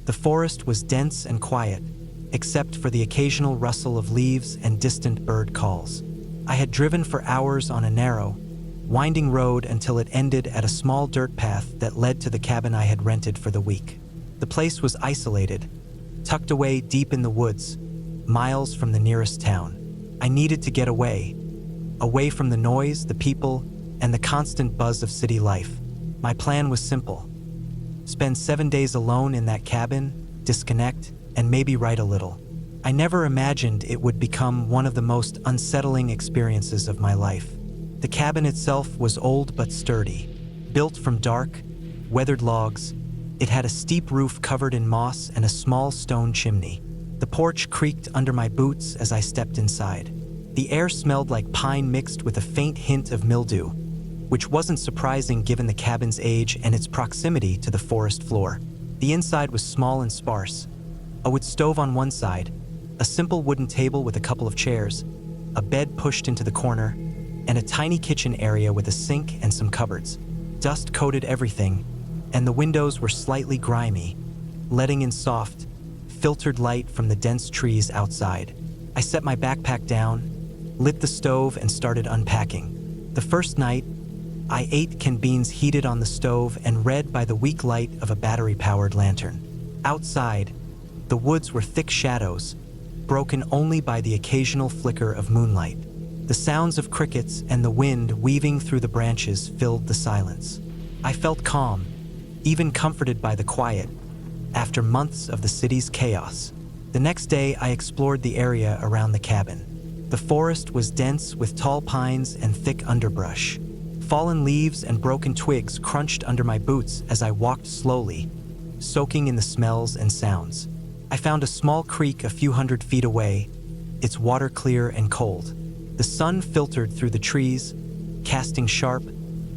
The forest was dense and quiet, except for the occasional rustle of leaves and distant bird calls. I had driven for hours on a narrow, winding road until it ended at a small dirt path that led to the cabin I had rented for the week. The place was isolated, tucked away deep in the woods, miles from the nearest town. I needed to get away from the noise, the people, and the constant buzz of city life. My plan was simple: spend 7 days alone in that cabin, disconnect, and maybe write a little. I never imagined it would become one of the most unsettling experiences of my life. The cabin itself was old but sturdy. Built from dark, weathered logs, it had a steep roof covered in moss and a small stone chimney. The porch creaked under my boots as I stepped inside. The air smelled like pine mixed with a faint hint of mildew, which wasn't surprising given the cabin's age and its proximity to the forest floor. The inside was small and sparse. A wood stove on one side, a simple wooden table with a couple of chairs, a bed pushed into the corner, and a tiny kitchen area with a sink and some cupboards. Dust coated everything, and the windows were slightly grimy, letting in soft, filtered light from the dense trees outside. I set my backpack down, lit the stove, and started unpacking. The first night, I ate canned beans heated on the stove and read by the weak light of a battery-powered lantern. Outside, the woods were thick shadows, broken only by the occasional flicker of moonlight. The sounds of crickets and the wind weaving through the branches filled the silence. I felt calm, even comforted by the quiet, after months of the city's chaos. The next day, I explored the area around the cabin. The forest was dense with tall pines and thick underbrush. Fallen leaves and broken twigs crunched under my boots as I walked slowly, soaking in the smells and sounds. I found a small creek a few hundred feet away, its water clear and cold. The sun filtered through the trees, casting sharp,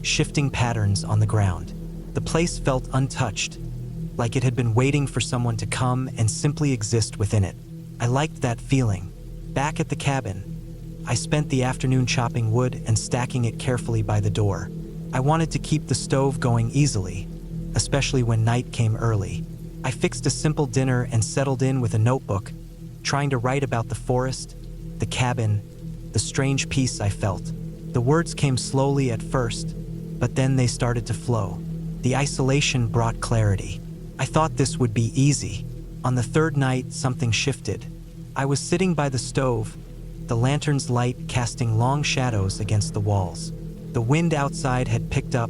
shifting patterns on the ground. The place felt untouched, like it had been waiting for someone to come and simply exist within it. I liked that feeling. Back at the cabin, I spent the afternoon chopping wood and stacking it carefully by the door. I wanted to keep the stove going easily, especially when night came early. I fixed a simple dinner and settled in with a notebook, trying to write about the forest, the cabin, the strange peace I felt. The words came slowly at first, but then they started to flow. The isolation brought clarity. I thought this would be easy. On the third night, something shifted. I was sitting by the stove, the lantern's light casting long shadows against the walls. The wind outside had picked up,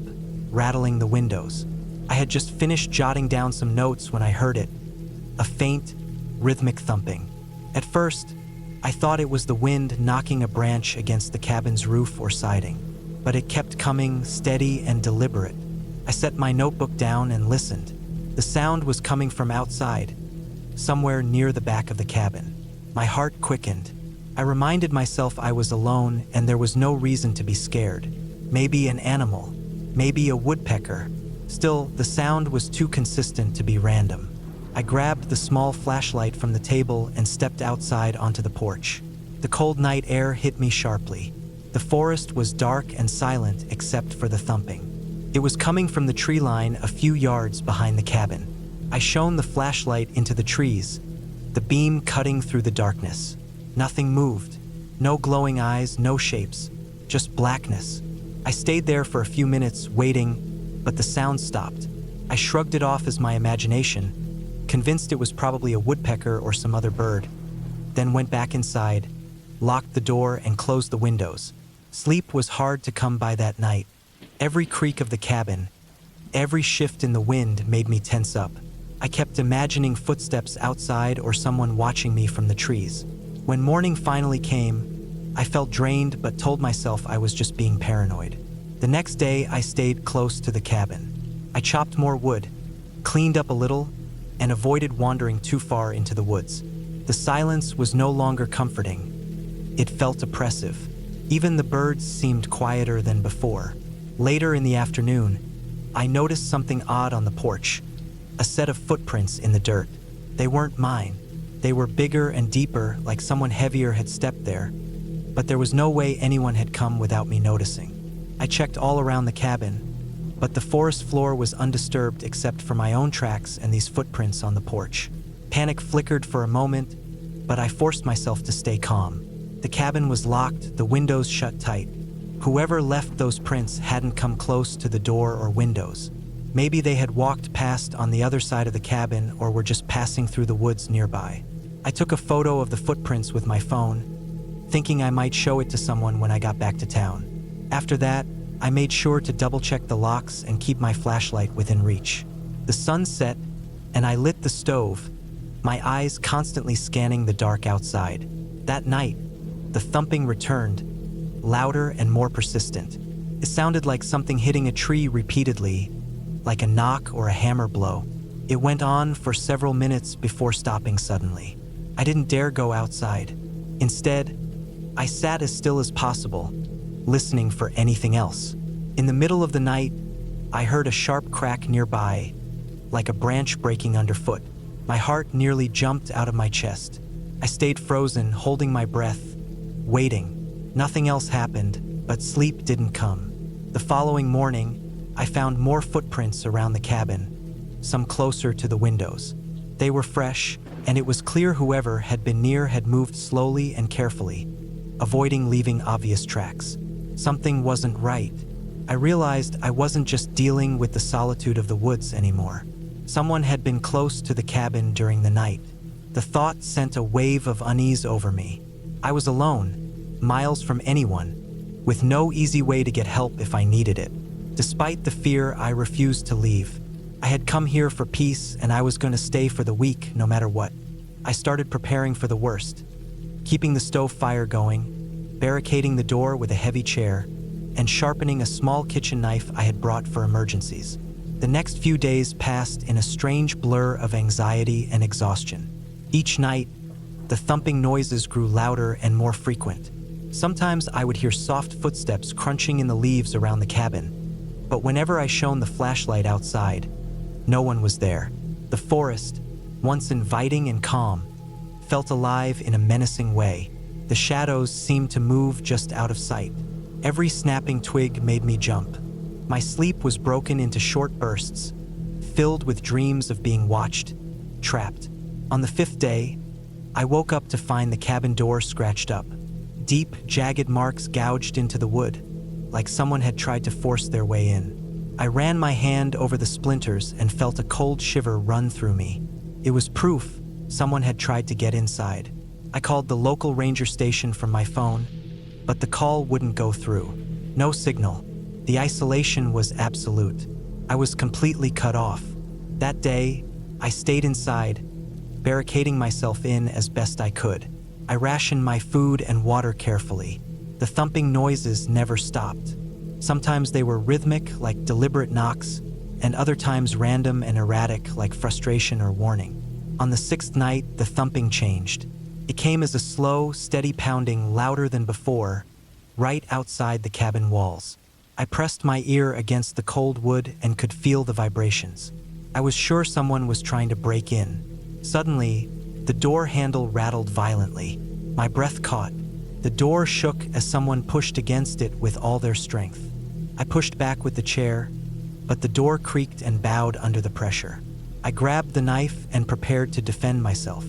rattling the windows. I had just finished jotting down some notes when I heard it, a faint, rhythmic thumping. At first, I thought it was the wind knocking a branch against the cabin's roof or siding, but it kept coming, steady and deliberate. I set my notebook down and listened. The sound was coming from outside, somewhere near the back of the cabin. My heart quickened. I reminded myself I was alone and there was no reason to be scared. Maybe an animal, maybe a woodpecker. Still, the sound was too consistent to be random. I grabbed the small flashlight from the table and stepped outside onto the porch. The cold night air hit me sharply. The forest was dark and silent except for the thumping. It was coming from the tree line a few yards behind the cabin. I shone the flashlight into the trees, the beam cutting through the darkness. Nothing moved. No glowing eyes, no shapes, just blackness. I stayed there for a few minutes, waiting, but the sound stopped. I shrugged it off as my imagination, convinced it was probably a woodpecker or some other bird, then went back inside, locked the door and closed the windows. Sleep was hard to come by that night. Every creak of the cabin, every shift in the wind made me tense up. I kept imagining footsteps outside or someone watching me from the trees. When morning finally came, I felt drained but told myself I was just being paranoid. The next day, I stayed close to the cabin. I chopped more wood, cleaned up a little, and avoided wandering too far into the woods. The silence was no longer comforting. It felt oppressive. Even the birds seemed quieter than before. Later in the afternoon, I noticed something odd on the porch, a set of footprints in the dirt. They weren't mine. They were bigger and deeper, like someone heavier had stepped there, but there was no way anyone had come without me noticing. I checked all around the cabin, but the forest floor was undisturbed except for my own tracks and these footprints on the porch. Panic flickered for a moment, but I forced myself to stay calm. The cabin was locked, the windows shut tight. Whoever left those prints hadn't come close to the door or windows. Maybe they had walked past on the other side of the cabin or were just passing through the woods nearby. I took a photo of the footprints with my phone, thinking I might show it to someone when I got back to town. After that, I made sure to double-check the locks and keep my flashlight within reach. The sun set, and I lit the stove, my eyes constantly scanning the dark outside. That night, the thumping returned, louder and more persistent. It sounded like something hitting a tree repeatedly, like a knock or a hammer blow. It went on for several minutes before stopping suddenly. I didn't dare go outside. Instead, I sat as still as possible, listening for anything else. In the middle of the night, I heard a sharp crack nearby, like a branch breaking underfoot. My heart nearly jumped out of my chest. I stayed frozen, holding my breath, waiting. Nothing else happened, but sleep didn't come. The following morning, I found more footprints around the cabin, some closer to the windows. They were fresh, and it was clear whoever had been near had moved slowly and carefully, avoiding leaving obvious tracks. Something wasn't right. I realized I wasn't just dealing with the solitude of the woods anymore. Someone had been close to the cabin during the night. The thought sent a wave of unease over me. I was alone, miles from anyone, with no easy way to get help if I needed it. Despite the fear, I refused to leave. I had come here for peace, and I was going to stay for the week no matter what. I started preparing for the worst, keeping the stove fire going, barricading the door with a heavy chair, and sharpening a small kitchen knife I had brought for emergencies. The next few days passed in a strange blur of anxiety and exhaustion. Each night, the thumping noises grew louder and more frequent. Sometimes I would hear soft footsteps crunching in the leaves around the cabin, but whenever I shone the flashlight outside, no one was there. The forest, once inviting and calm, felt alive in a menacing way. The shadows seemed to move just out of sight. Every snapping twig made me jump. My sleep was broken into short bursts, filled with dreams of being watched, trapped. On the 5th day, I woke up to find the cabin door scratched up. Deep, jagged marks gouged into the wood, like someone had tried to force their way in. I ran my hand over the splinters and felt a cold shiver run through me. It was proof someone had tried to get inside. I called the local ranger station from my phone, but the call wouldn't go through. No signal. The isolation was absolute. I was completely cut off. That day, I stayed inside, barricading myself in as best I could. I rationed my food and water carefully. The thumping noises never stopped. Sometimes they were rhythmic, like deliberate knocks, and other times random and erratic, like frustration or warning. On the 6th night, the thumping changed. It came as a slow, steady pounding louder than before, right outside the cabin walls. I pressed my ear against the cold wood and could feel the vibrations. I was sure someone was trying to break in. Suddenly, the door handle rattled violently. My breath caught. The door shook as someone pushed against it with all their strength. I pushed back with the chair, but the door creaked and bowed under the pressure. I grabbed the knife and prepared to defend myself.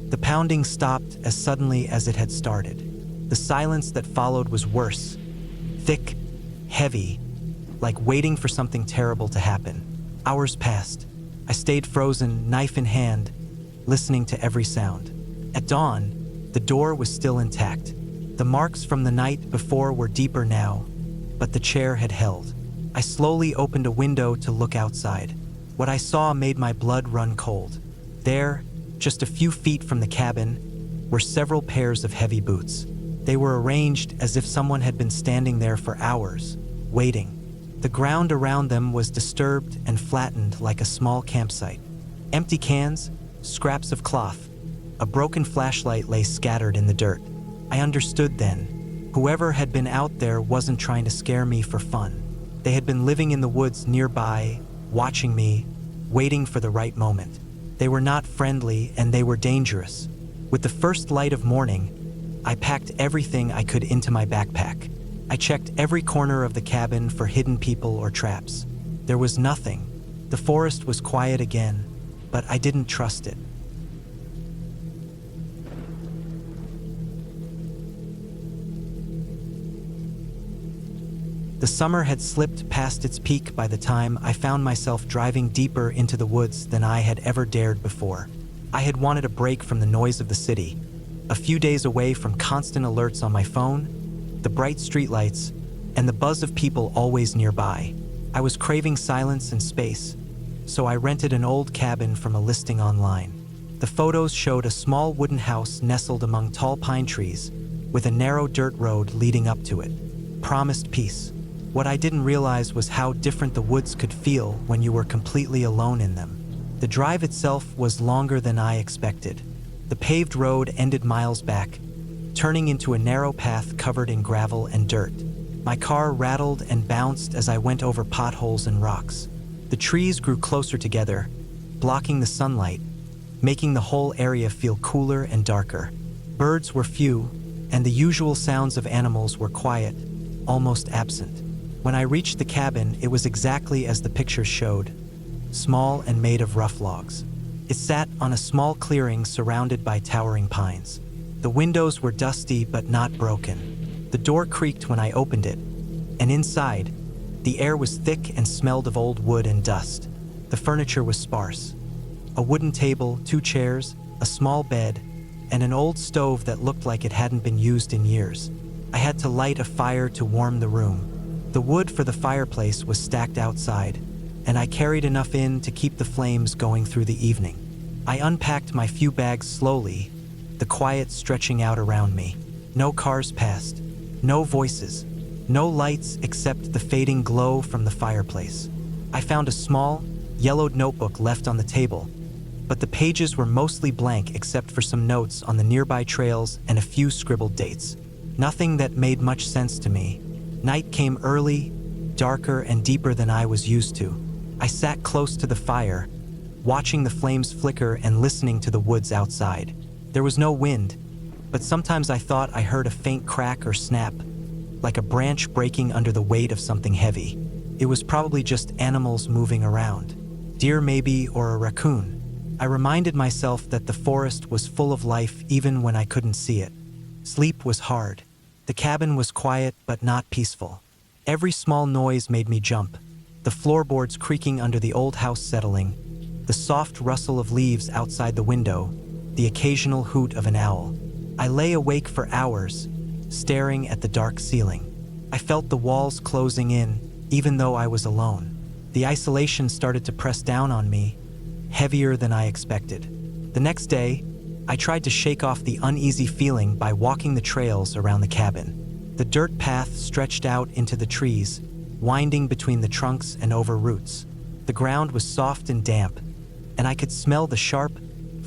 The pounding stopped as suddenly as it had started. The silence that followed was worse, thick, heavy, like waiting for something terrible to happen. Hours passed. I stayed frozen, knife in hand, listening to every sound. At dawn, the door was still intact. The marks from the night before were deeper now, but the chair had held. I slowly opened a window to look outside. What I saw made my blood run cold. There, just a few feet from the cabin, were several pairs of heavy boots. They were arranged as if someone had been standing there for hours, waiting. The ground around them was disturbed and flattened like a small campsite. Empty cans, scraps of cloth, a broken flashlight lay scattered in the dirt. I understood then. Whoever had been out there wasn't trying to scare me for fun. They had been living in the woods nearby, watching me, waiting for the right moment. They were not friendly and they were dangerous. With the first light of morning, I packed everything I could into my backpack. I checked every corner of the cabin for hidden people or traps. There was nothing. The forest was quiet again, but I didn't trust it. The summer had slipped past its peak by the time I found myself driving deeper into the woods than I had ever dared before. I had wanted a break from the noise of the city, a few days away from constant alerts on my phone, the bright streetlights, and the buzz of people always nearby. I was craving silence and space, so I rented an old cabin from a listing online. The photos showed a small wooden house nestled among tall pine trees, with a narrow dirt road leading up to it. Promised peace. What I didn't realize was how different the woods could feel when you were completely alone in them. The drive itself was longer than I expected. The paved road ended miles back, turning into a narrow path covered in gravel and dirt. My car rattled and bounced as I went over potholes and rocks. The trees grew closer together, blocking the sunlight, making the whole area feel cooler and darker. Birds were few, and the usual sounds of animals were quiet, almost absent. When I reached the cabin, it was exactly as the pictures showed, small and made of rough logs. It sat on a small clearing surrounded by towering pines. The windows were dusty but not broken. The door creaked when I opened it, and inside, the air was thick and smelled of old wood and dust. The furniture was sparse. A wooden table, 2 chairs, a small bed, and an old stove that looked like it hadn't been used in years. I had to light a fire to warm the room. The wood for the fireplace was stacked outside, and I carried enough in to keep the flames going through the evening. I unpacked my few bags slowly, the quiet stretching out around me. No cars passed, no voices, no lights except the fading glow from the fireplace. I found a small, yellowed notebook left on the table, but the pages were mostly blank except for some notes on the nearby trails and a few scribbled dates. Nothing that made much sense to me. Night came early, darker and deeper than I was used to. I sat close to the fire, watching the flames flicker and listening to the woods outside. There was no wind, but sometimes I thought I heard a faint crack or snap, like a branch breaking under the weight of something heavy. It was probably just animals moving around. Deer maybe, or a raccoon. I reminded myself that the forest was full of life even when I couldn't see it. Sleep was hard. The cabin was quiet but not peaceful. Every small noise made me jump. The floorboards creaking under the old house settling, the soft rustle of leaves outside the window, the occasional hoot of an owl. I lay awake for hours, staring at the dark ceiling. I felt the walls closing in, even though I was alone. The isolation started to press down on me, heavier than I expected. The next day, I tried to shake off the uneasy feeling by walking the trails around the cabin. The dirt path stretched out into the trees, winding between the trunks and over roots. The ground was soft and damp, and I could smell the sharp,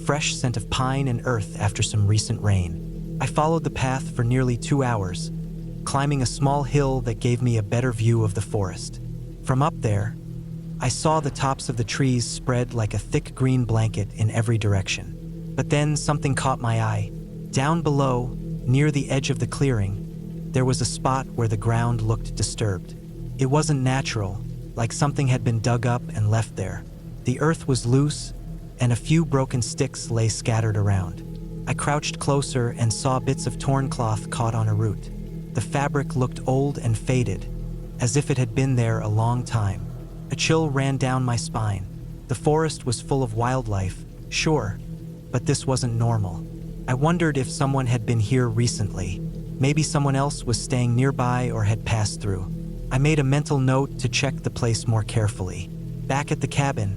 fresh scent of pine and earth after some recent rain. I followed the path for nearly 2 hours, climbing a small hill that gave me a better view of the forest. From up there, I saw the tops of the trees spread like a thick green blanket in every direction. But then something caught my eye. Down below, near the edge of the clearing, there was a spot where the ground looked disturbed. It wasn't natural, like something had been dug up and left there. The earth was loose, and a few broken sticks lay scattered around. I crouched closer and saw bits of torn cloth caught on a root. The fabric looked old and faded, as if it had been there a long time. A chill ran down my spine. The forest was full of wildlife, sure, but this wasn't normal. I wondered if someone had been here recently. Maybe someone else was staying nearby or had passed through. I made a mental note to check the place more carefully. Back at the cabin,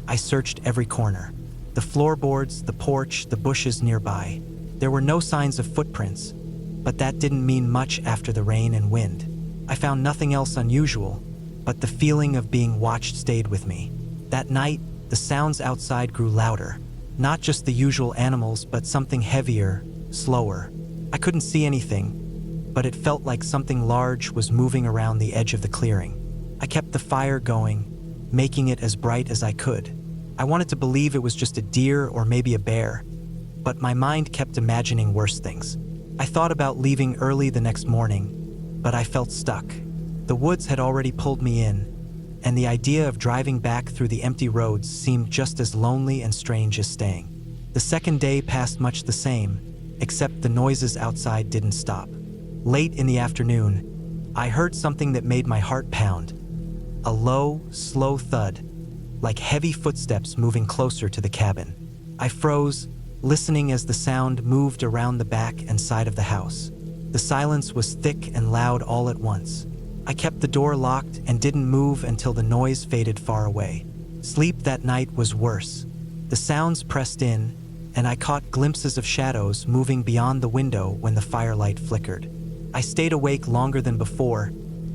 I searched every corner. The floorboards, the porch, the bushes nearby. There were no signs of footprints, but that didn't mean much after the rain and wind. I found nothing else unusual, but the feeling of being watched stayed with me. That night, the sounds outside grew louder. Not just the usual animals, but something heavier, slower. I couldn't see anything, but it felt like something large was moving around the edge of the clearing. I kept the fire going, making it as bright as I could. I wanted to believe it was just a deer or maybe a bear, but my mind kept imagining worse things. I thought about leaving early the next morning, but I felt stuck. The woods had already pulled me in, and the idea of driving back through the empty roads seemed just as lonely and strange as staying. The second day passed much the same, except the noises outside didn't stop. Late in the afternoon, I heard something that made my heart pound. A low, slow thud, like heavy footsteps moving closer to the cabin. I froze, listening as the sound moved around the back and side of the house. The silence was thick and loud all at once. I kept the door locked and didn't move until the noise faded far away. Sleep that night was worse. The sounds pressed in, and I caught glimpses of shadows moving beyond the window when the firelight flickered. I stayed awake longer than before,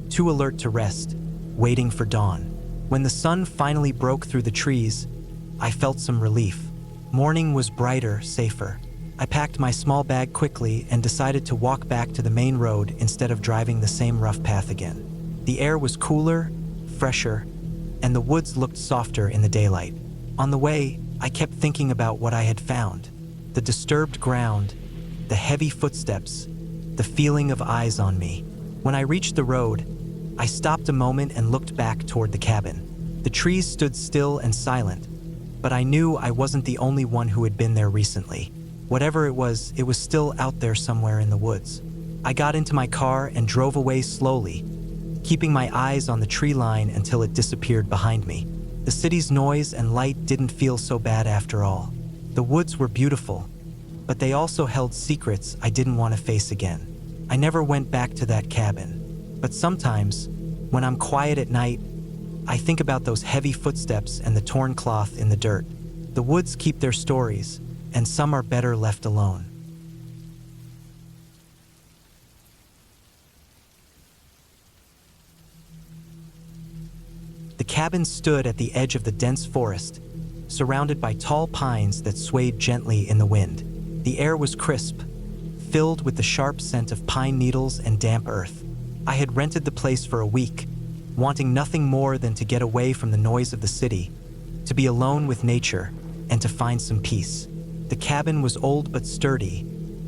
too alert to rest, waiting for dawn. When the sun finally broke through the trees, I felt some relief. Morning was brighter, safer. I packed my small bag quickly and decided to walk back to the main road instead of driving the same rough path again. The air was cooler, fresher, and the woods looked softer in the daylight. On the way, I kept thinking about what I had found. The disturbed ground, the heavy footsteps, the feeling of eyes on me. When I reached the road, I stopped a moment and looked back toward the cabin. The trees stood still and silent, but I knew I wasn't the only one who had been there recently. Whatever it was still out there somewhere in the woods. I got into my car and drove away slowly, keeping my eyes on the tree line until it disappeared behind me. The city's noise and light didn't feel so bad after all. The woods were beautiful, but they also held secrets I didn't want to face again. I never went back to that cabin, but sometimes, when I'm quiet at night, I think about those heavy footsteps and the torn cloth in the dirt. The woods keep their stories, and some are better left alone. The cabin stood at the edge of the dense forest, surrounded by tall pines that swayed gently in the wind. The air was crisp, filled with the sharp scent of pine needles and damp earth. I had rented the place for a week, wanting nothing more than to get away from the noise of the city, to be alone with nature, and to find some peace. The cabin was old but sturdy,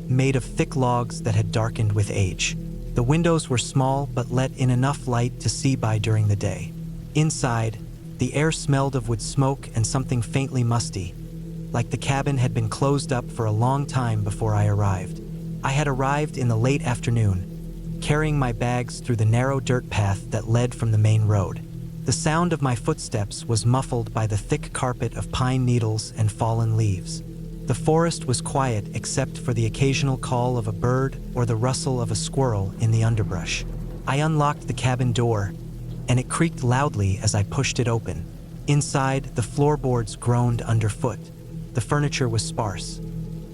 made of thick logs that had darkened with age. The windows were small but let in enough light to see by during the day. Inside, the air smelled of wood smoke and something faintly musty, like the cabin had been closed up for a long time before I arrived. I had arrived in the late afternoon, carrying my bags through the narrow dirt path that led from the main road. The sound of my footsteps was muffled by the thick carpet of pine needles and fallen leaves. The forest was quiet except for the occasional call of a bird or the rustle of a squirrel in the underbrush. I unlocked the cabin door, and it creaked loudly as I pushed it open. Inside, the floorboards groaned underfoot. The furniture was sparse.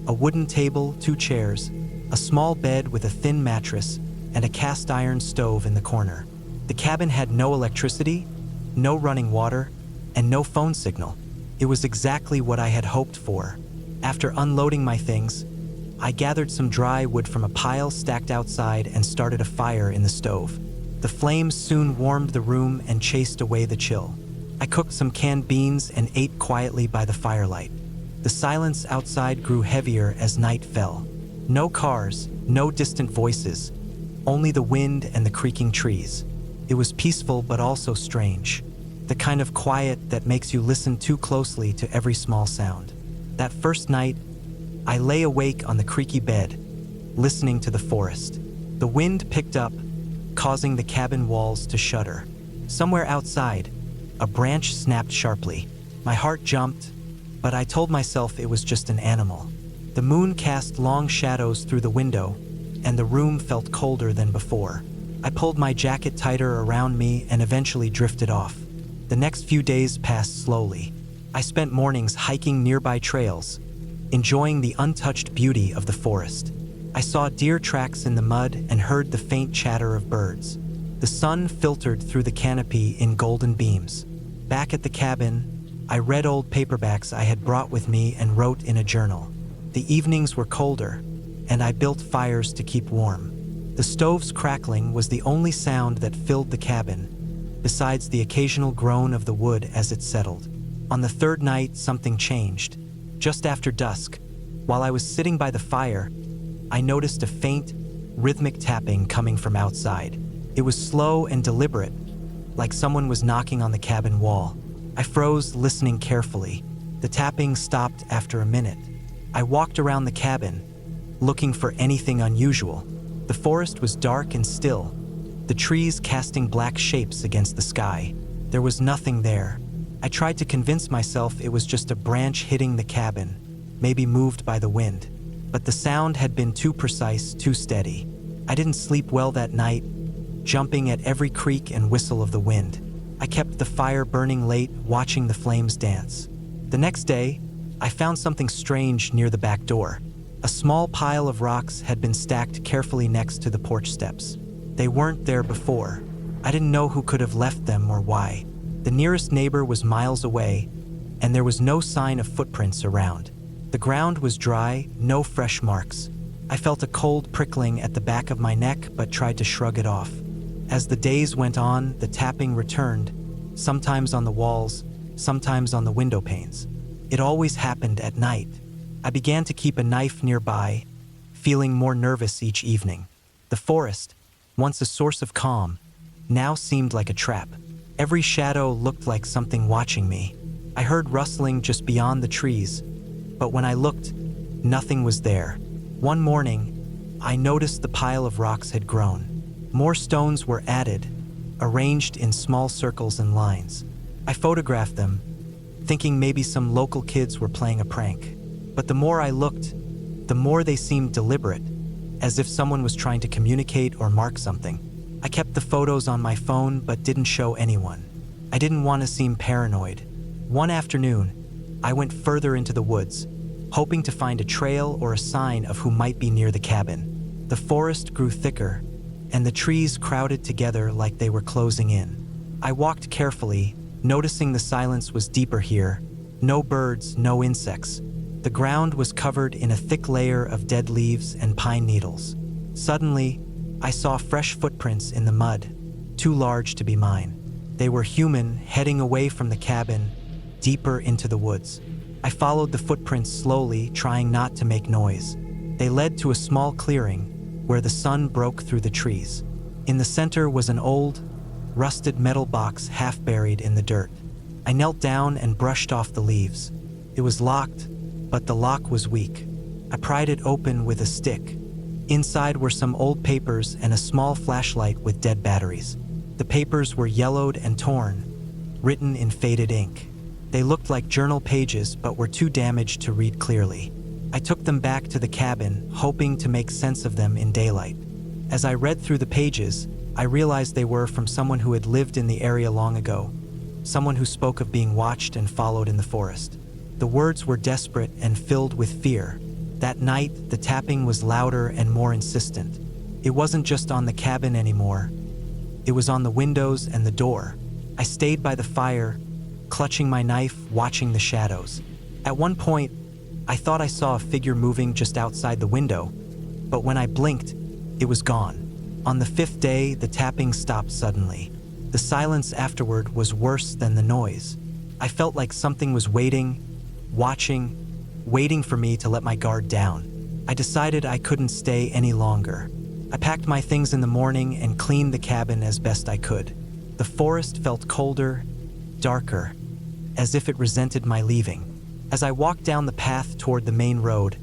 A wooden table, 2 chairs, a small bed with a thin mattress, and a cast-iron stove in the corner. The cabin had no electricity, no running water, and no phone signal. It was exactly what I had hoped for. After unloading my things, I gathered some dry wood from a pile stacked outside and started a fire in the stove. The flames soon warmed the room and chased away the chill. I cooked some canned beans and ate quietly by the firelight. The silence outside grew heavier as night fell. No cars, no distant voices, only the wind and the creaking trees. It was peaceful but also strange, the kind of quiet that makes you listen too closely to every small sound. That first night, I lay awake on the creaky bed, listening to the forest. The wind picked up, causing the cabin walls to shudder. Somewhere outside, a branch snapped sharply. My heart jumped, but I told myself it was just an animal. The moon cast long shadows through the window, and the room felt colder than before. I pulled my jacket tighter around me and eventually drifted off. The next few days passed slowly. I spent mornings hiking nearby trails, enjoying the untouched beauty of the forest. I saw deer tracks in the mud and heard the faint chatter of birds. The sun filtered through the canopy in golden beams. Back at the cabin, I read old paperbacks I had brought with me and wrote in a journal. The evenings were colder, and I built fires to keep warm. The stove's crackling was the only sound that filled the cabin, besides the occasional groan of the wood as it settled. On the third night, something changed. Just after dusk, while I was sitting by the fire, I noticed a faint, rhythmic tapping coming from outside. It was slow and deliberate, like someone was knocking on the cabin wall. I froze, listening carefully. The tapping stopped after a minute. I walked around the cabin, looking for anything unusual. The forest was dark and still, the trees casting black shapes against the sky. There was nothing there. I tried to convince myself it was just a branch hitting the cabin, maybe moved by the wind. But the sound had been too precise, too steady. I didn't sleep well that night, jumping at every creak and whistle of the wind. I kept the fire burning late, watching the flames dance. The next day, I found something strange near the back door. A small pile of rocks had been stacked carefully next to the porch steps. They weren't there before. I didn't know who could have left them or why. The nearest neighbor was miles away, and there was no sign of footprints around. The ground was dry, no fresh marks. I felt a cold prickling at the back of my neck but tried to shrug it off. As the days went on, the tapping returned, sometimes on the walls, sometimes on the window panes. It always happened at night. I began to keep a knife nearby, feeling more nervous each evening. The forest, once a source of calm, now seemed like a trap. Every shadow looked like something watching me. I heard rustling just beyond the trees, but when I looked, nothing was there. One morning, I noticed the pile of rocks had grown. More stones were added, arranged in small circles and lines. I photographed them, thinking maybe some local kids were playing a prank. But the more I looked, the more they seemed deliberate, as if someone was trying to communicate or mark something. I kept the photos on my phone but didn't show anyone. I didn't want to seem paranoid. One afternoon, I went further into the woods, hoping to find a trail or a sign of who might be near the cabin. The forest grew thicker, and the trees crowded together like they were closing in. I walked carefully, noticing the silence was deeper here. No birds, no insects. The ground was covered in a thick layer of dead leaves and pine needles. Suddenly, I saw fresh footprints in the mud, too large to be mine. They were human, heading away from the cabin, deeper into the woods. I followed the footprints slowly, trying not to make noise. They led to a small clearing, where the sun broke through the trees. In the center was an old, rusted metal box half buried in the dirt. I knelt down and brushed off the leaves. It was locked, but the lock was weak. I pried it open with a stick. Inside were some old papers and a small flashlight with dead batteries. The papers were yellowed and torn, written in faded ink. They looked like journal pages but were too damaged to read clearly. I took them back to the cabin, hoping to make sense of them in daylight. As I read through the pages, I realized they were from someone who had lived in the area long ago, someone who spoke of being watched and followed in the forest. The words were desperate and filled with fear. That night, the tapping was louder and more insistent. It wasn't just on the cabin anymore. It was on the windows and the door. I stayed by the fire, clutching my knife, watching the shadows. At one point, I thought I saw a figure moving just outside the window, but when I blinked, it was gone. On the fifth day, the tapping stopped suddenly. The silence afterward was worse than the noise. I felt like something was waiting, watching, waiting for me to let my guard down. I decided I couldn't stay any longer. I packed my things in the morning and cleaned the cabin as best I could. The forest felt colder, darker, as if it resented my leaving. As I walked down the path toward the main road,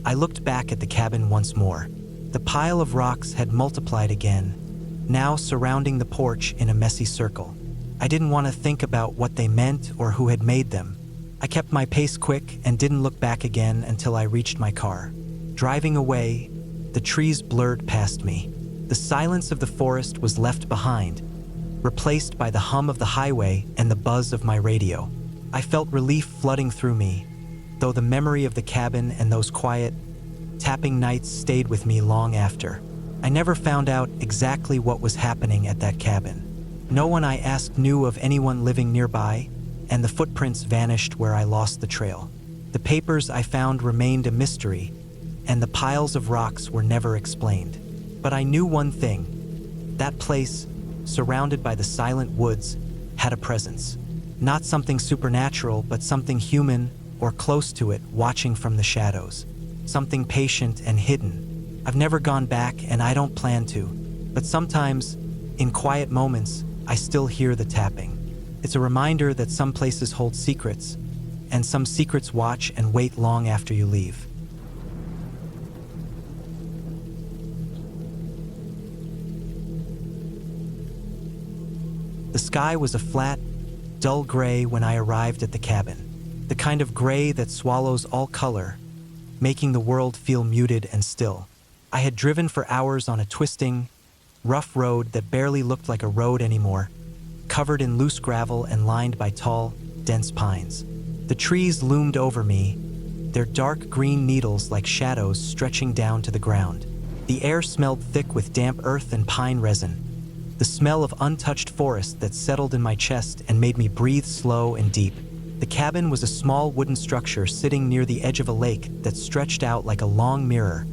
I looked back at the cabin once more. The pile of rocks had multiplied again, now surrounding the porch in a messy circle. I didn't want to think about what they meant or who had made them. I kept my pace quick and didn't look back again until I reached my car. Driving away, the trees blurred past me. The silence of the forest was left behind, replaced by the hum of the highway and the buzz of my radio. I felt relief flooding through me, though the memory of the cabin and those quiet, tapping nights stayed with me long after. I never found out exactly what was happening at that cabin. No one I asked knew of anyone living nearby, and the footprints vanished where I lost the trail. The papers I found remained a mystery, and the piles of rocks were never explained. But I knew one thing: that place, surrounded by the silent woods, had a presence. Not something supernatural, but something human, or close to it, watching from the shadows. Something patient and hidden. I've never gone back, and I don't plan to. But sometimes, in quiet moments, I still hear the tapping. It's a reminder that some places hold secrets, and some secrets watch and wait long after you leave. The sky was a flat, dull gray when I arrived at the cabin, the kind of gray that swallows all color, making the world feel muted and still. I had driven for hours on a twisting, rough road that barely looked like a road anymore, covered in loose gravel and lined by tall, dense pines. The trees loomed over me, their dark green needles like shadows stretching down to the ground. The air smelled thick with damp earth and pine resin, the smell of untouched forest that settled in my chest and made me breathe slow and deep. The cabin was a small wooden structure sitting near the edge of a lake that stretched out like a long mirror,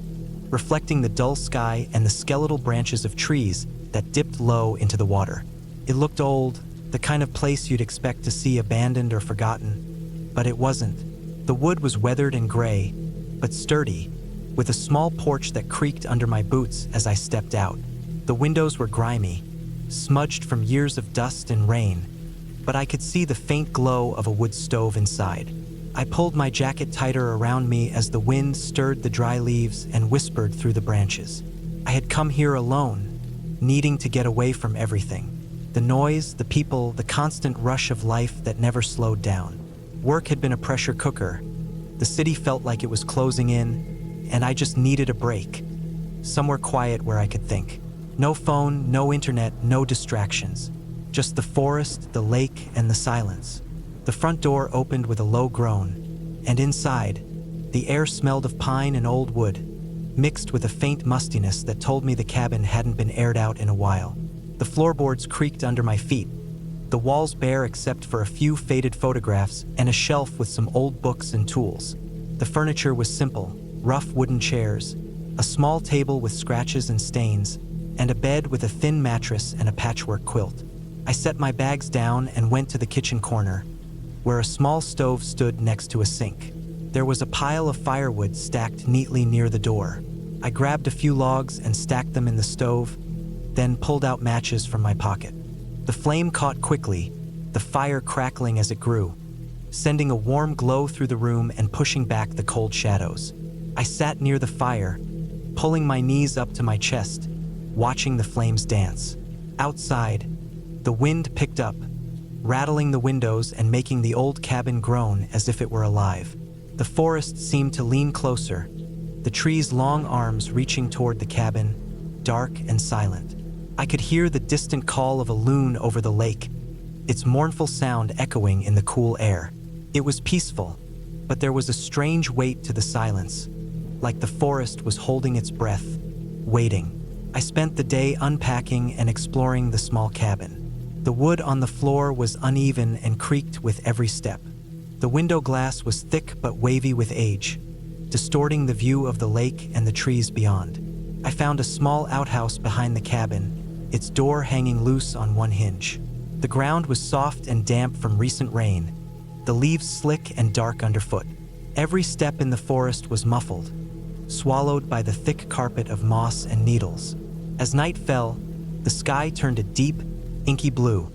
reflecting the dull sky and the skeletal branches of trees that dipped low into the water. It looked old, the kind of place you'd expect to see abandoned or forgotten, but it wasn't. The wood was weathered and gray, but sturdy, with a small porch that creaked under my boots as I stepped out. The windows were grimy, smudged from years of dust and rain, but I could see the faint glow of a wood stove inside. I pulled my jacket tighter around me as the wind stirred the dry leaves and whispered through the branches. I had come here alone, needing to get away from everything. The noise, the people, the constant rush of life that never slowed down. Work had been a pressure cooker. The city felt like it was closing in, and I just needed a break. Somewhere quiet where I could think. No phone, no internet, no distractions. Just the forest, the lake, and the silence. The front door opened with a low groan, and inside, the air smelled of pine and old wood, mixed with a faint mustiness that told me the cabin hadn't been aired out in a while. The floorboards creaked under my feet, the walls bare except for a few faded photographs and a shelf with some old books and tools. The furniture was simple, rough wooden chairs, a small table with scratches and stains, and a bed with a thin mattress and a patchwork quilt. I set my bags down and went to the kitchen corner, where a small stove stood next to a sink. There was a pile of firewood stacked neatly near the door. I grabbed a few logs and stacked them in the stove, then pulled out matches from my pocket. The flame caught quickly, the fire crackling as it grew, sending a warm glow through the room and pushing back the cold shadows. I sat near the fire, pulling my knees up to my chest, watching the flames dance. Outside, the wind picked up, rattling the windows and making the old cabin groan as if it were alive. The forest seemed to lean closer, the trees' long arms reaching toward the cabin, dark and silent. I could hear the distant call of a loon over the lake, its mournful sound echoing in the cool air. It was peaceful, but there was a strange weight to the silence, like the forest was holding its breath, waiting. I spent the day unpacking and exploring the small cabin. The wood on the floor was uneven and creaked with every step. The window glass was thick but wavy with age, distorting the view of the lake and the trees beyond. I found a small outhouse behind the cabin, its door hanging loose on one hinge. The ground was soft and damp from recent rain, the leaves slick and dark underfoot. Every step in the forest was muffled, swallowed by the thick carpet of moss and needles. As night fell, the sky turned a deep, inky blue.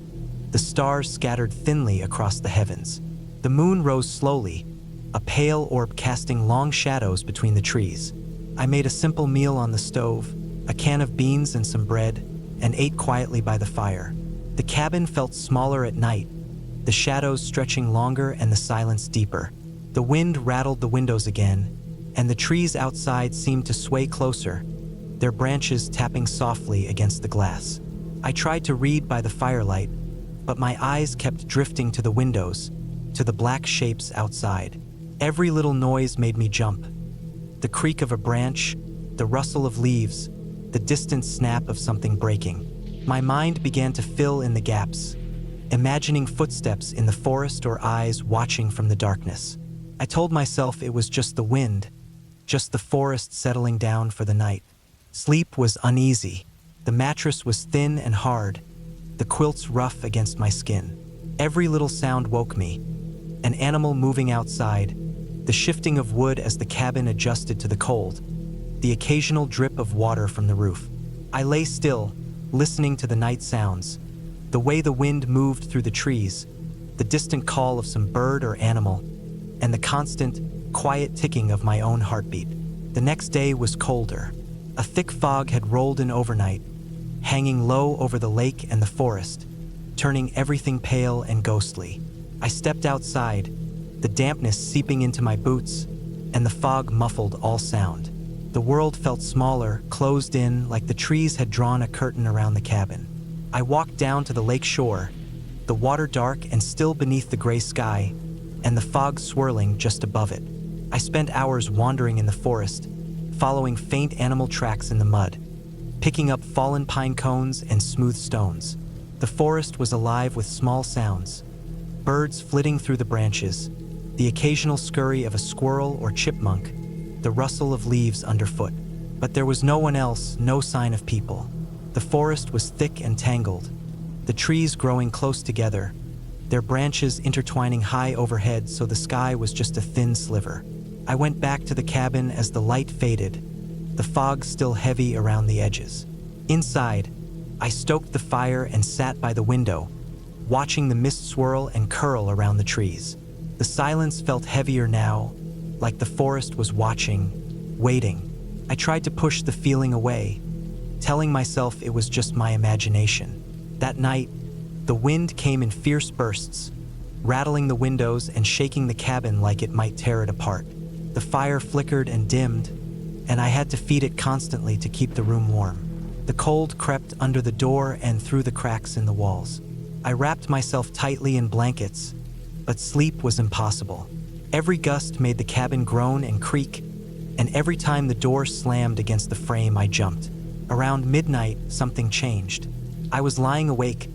The stars scattered thinly across the heavens. The moon rose slowly, a pale orb casting long shadows between the trees. I made a simple meal on the stove, a can of beans and some bread, and ate quietly by the fire. The cabin felt smaller at night, the shadows stretching longer and the silence deeper. The wind rattled the windows again, and the trees outside seemed to sway closer, their branches tapping softly against the glass. I tried to read by the firelight, but my eyes kept drifting to the windows, to the black shapes outside. Every little noise made me jump. The creak of a branch, the rustle of leaves, the distant snap of something breaking. My mind began to fill in the gaps, imagining footsteps in the forest or eyes watching from the darkness. I told myself it was just the wind, just the forest settling down for the night. Sleep was uneasy. The mattress was thin and hard, the quilts rough against my skin. Every little sound woke me. An animal moving outside, the shifting of wood as the cabin adjusted to the cold, the occasional drip of water from the roof. I lay still, listening to the night sounds, The way the wind moved through the trees, the distant call of some bird or animal, and the constant, quiet ticking of my own heartbeat. The next day was colder. A thick fog had rolled in overnight, hanging low over the lake and the forest, turning everything pale and ghostly. I stepped outside, the dampness seeping into my boots, and the fog muffled all sound. The world felt smaller, closed in, like the trees had drawn a curtain around the cabin. I walked down to the lake shore, the water dark and still beneath the gray sky, and the fog swirling just above it. I spent hours wandering in the forest, following faint animal tracks in the mud, picking up fallen pine cones and smooth stones. The forest was alive with small sounds, birds flitting through the branches, the occasional scurry of a squirrel or chipmunk, the rustle of leaves underfoot. But there was no one else, no sign of people. The forest was thick and tangled, the trees growing close together, their branches intertwining high overhead so the sky was just a thin sliver. I went back to the cabin as the light faded, the fog still heavy around the edges. Inside, I stoked the fire and sat by the window, watching the mist swirl and curl around the trees. The silence felt heavier now, like the forest was watching, waiting. I tried to push the feeling away, telling myself it was just my imagination. That night, the wind came in fierce bursts, rattling the windows and shaking the cabin like it might tear it apart. The fire flickered and dimmed, and I had to feed it constantly to keep the room warm. The cold crept under the door and through the cracks in the walls. I wrapped myself tightly in blankets, but sleep was impossible. Every gust made the cabin groan and creak, and every time the door slammed against the frame, I jumped. Around midnight, something changed. I was lying awake,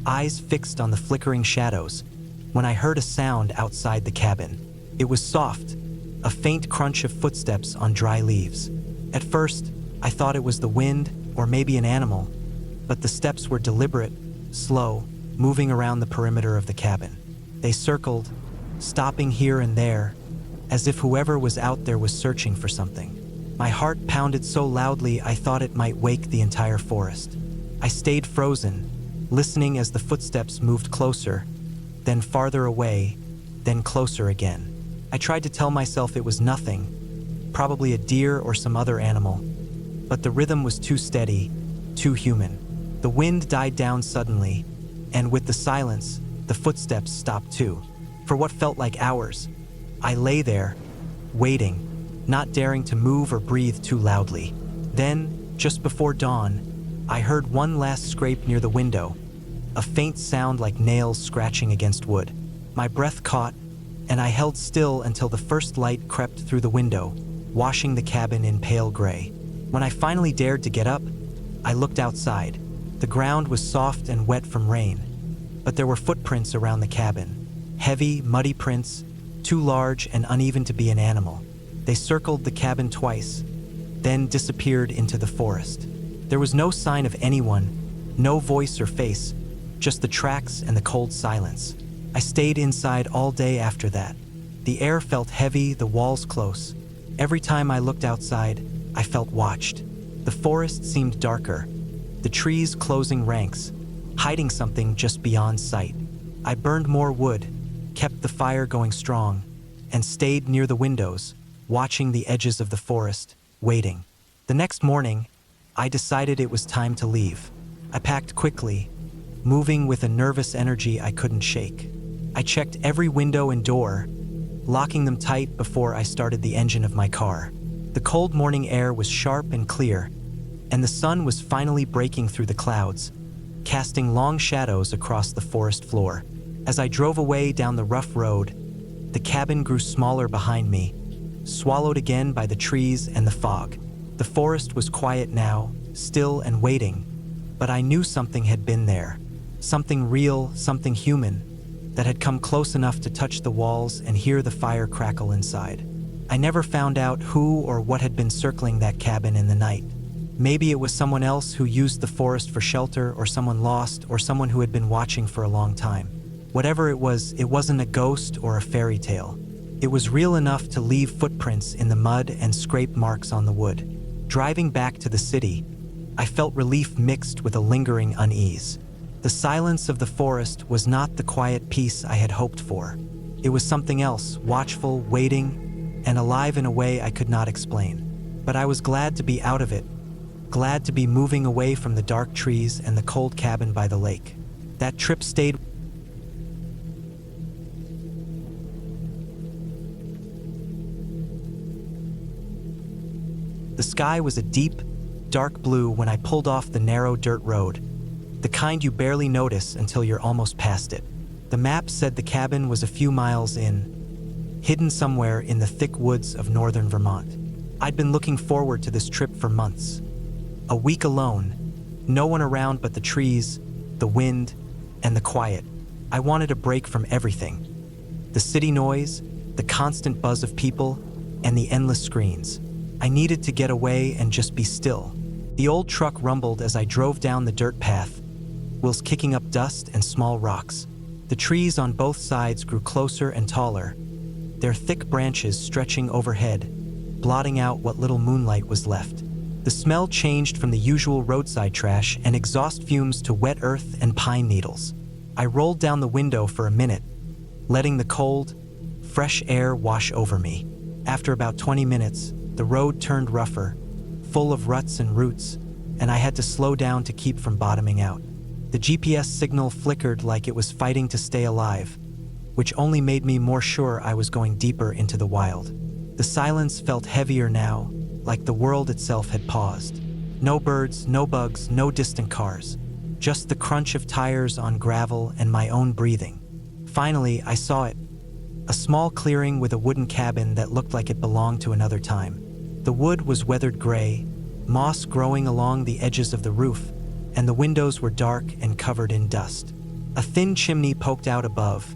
eyes fixed on the flickering shadows, when I heard a sound outside the cabin. It was soft, a faint crunch of footsteps on dry leaves. At first, I thought it was the wind or maybe an animal, but the steps were deliberate, slow, moving around the perimeter of the cabin. They circled, stopping here and there, as if whoever was out there was searching for something. My heart pounded so loudly I thought it might wake the entire forest. I stayed frozen, listening as the footsteps moved closer, then farther away, then closer again. I tried to tell myself it was nothing, probably a deer or some other animal, but the rhythm was too steady, too human. The wind died down suddenly, and with the silence, the footsteps stopped too. For what felt like hours, I lay there, waiting, not daring to move or breathe too loudly. Then, just before dawn, I heard one last scrape near the window, a faint sound like nails scratching against wood. My breath caught, and I held still until the first light crept through the window, washing the cabin in pale gray. When I finally dared to get up, I looked outside. The ground was soft and wet from rain, but there were footprints around the cabin. Heavy, muddy prints, too large and uneven to be an animal. They circled the cabin twice, then disappeared into the forest. There was no sign of anyone, no voice or face, just the tracks and the cold silence. I stayed inside all day after that. The air felt heavy, the walls close. Every time I looked outside, I felt watched. The forest seemed darker, the trees closing ranks, hiding something just beyond sight. I burned more wood, kept the fire going strong, and stayed near the windows, watching the edges of the forest, waiting. The next morning, I decided it was time to leave. I packed quickly, moving with a nervous energy I couldn't shake. I checked every window and door, locking them tight before I started the engine of my car. The cold morning air was sharp and clear, and the sun was finally breaking through the clouds, casting long shadows across the forest floor. As I drove away down the rough road, the cabin grew smaller behind me, swallowed again by the trees and the fog. The forest was quiet now, still and waiting, but I knew something had been there. Something real, something human, that had come close enough to touch the walls and hear the fire crackle inside. I never found out who or what had been circling that cabin in the night. Maybe it was someone else who used the forest for shelter, or someone lost, or someone who had been watching for a long time. Whatever it wasn't a ghost or a fairy tale. It was real enough to leave footprints in the mud and scrape marks on the wood. Driving back to the city, I felt relief mixed with a lingering unease. The silence of the forest was not the quiet peace I had hoped for. It was something else, watchful, waiting, and alive in a way I could not explain. But I was glad to be out of it, glad to be moving away from the dark trees and the cold cabin by the lake. That trip stayed. The sky was a deep, dark blue when I pulled off the narrow dirt road, the kind you barely notice until you're almost past it. The map said the cabin was a few miles in, hidden somewhere in the thick woods of northern Vermont. I'd been looking forward to this trip for months. A week alone, no one around but the trees, the wind, and the quiet. I wanted a break from everything. The city noise, the constant buzz of people, and the endless screens. I needed to get away and just be still. The old truck rumbled as I drove down the dirt path, whilst kicking up dust and small rocks. The trees on both sides grew closer and taller, their thick branches stretching overhead, blotting out what little moonlight was left. The smell changed from the usual roadside trash and exhaust fumes to wet earth and pine needles. I rolled down the window for a minute, letting the cold, fresh air wash over me. After about 20 minutes, the road turned rougher, full of ruts and roots, and I had to slow down to keep from bottoming out. The GPS signal flickered like it was fighting to stay alive, which only made me more sure I was going deeper into the wild. The silence felt heavier now, like the world itself had paused. No birds, no bugs, no distant cars. Just the crunch of tires on gravel and my own breathing. Finally, I saw it. A small clearing with a wooden cabin that looked like it belonged to another time. The wood was weathered gray, moss growing along the edges of the roof, and the windows were dark and covered in dust. A thin chimney poked out above,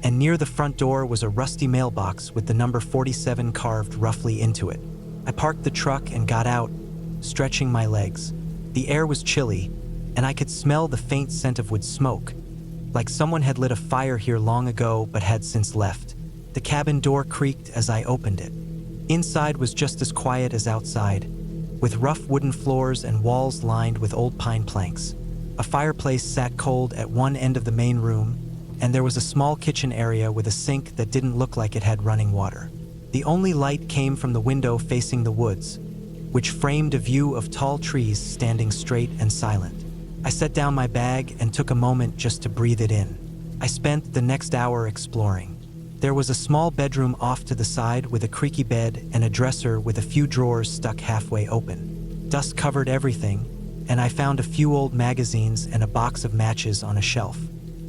and near the front door was a rusty mailbox with the number 47 carved roughly into it. I parked the truck and got out, stretching my legs. The air was chilly, and I could smell the faint scent of wood smoke, like someone had lit a fire here long ago but had since left. The cabin door creaked as I opened it. Inside was just as quiet as outside, with rough wooden floors and walls lined with old pine planks. A fireplace sat cold at one end of the main room, and there was a small kitchen area with a sink that didn't look like it had running water. The only light came from the window facing the woods, which framed a view of tall trees standing straight and silent. I set down my bag and took a moment just to breathe it in. I spent the next hour exploring. There was a small bedroom off to the side with a creaky bed and a dresser with a few drawers stuck halfway open. Dust covered everything, and I found a few old magazines and a box of matches on a shelf.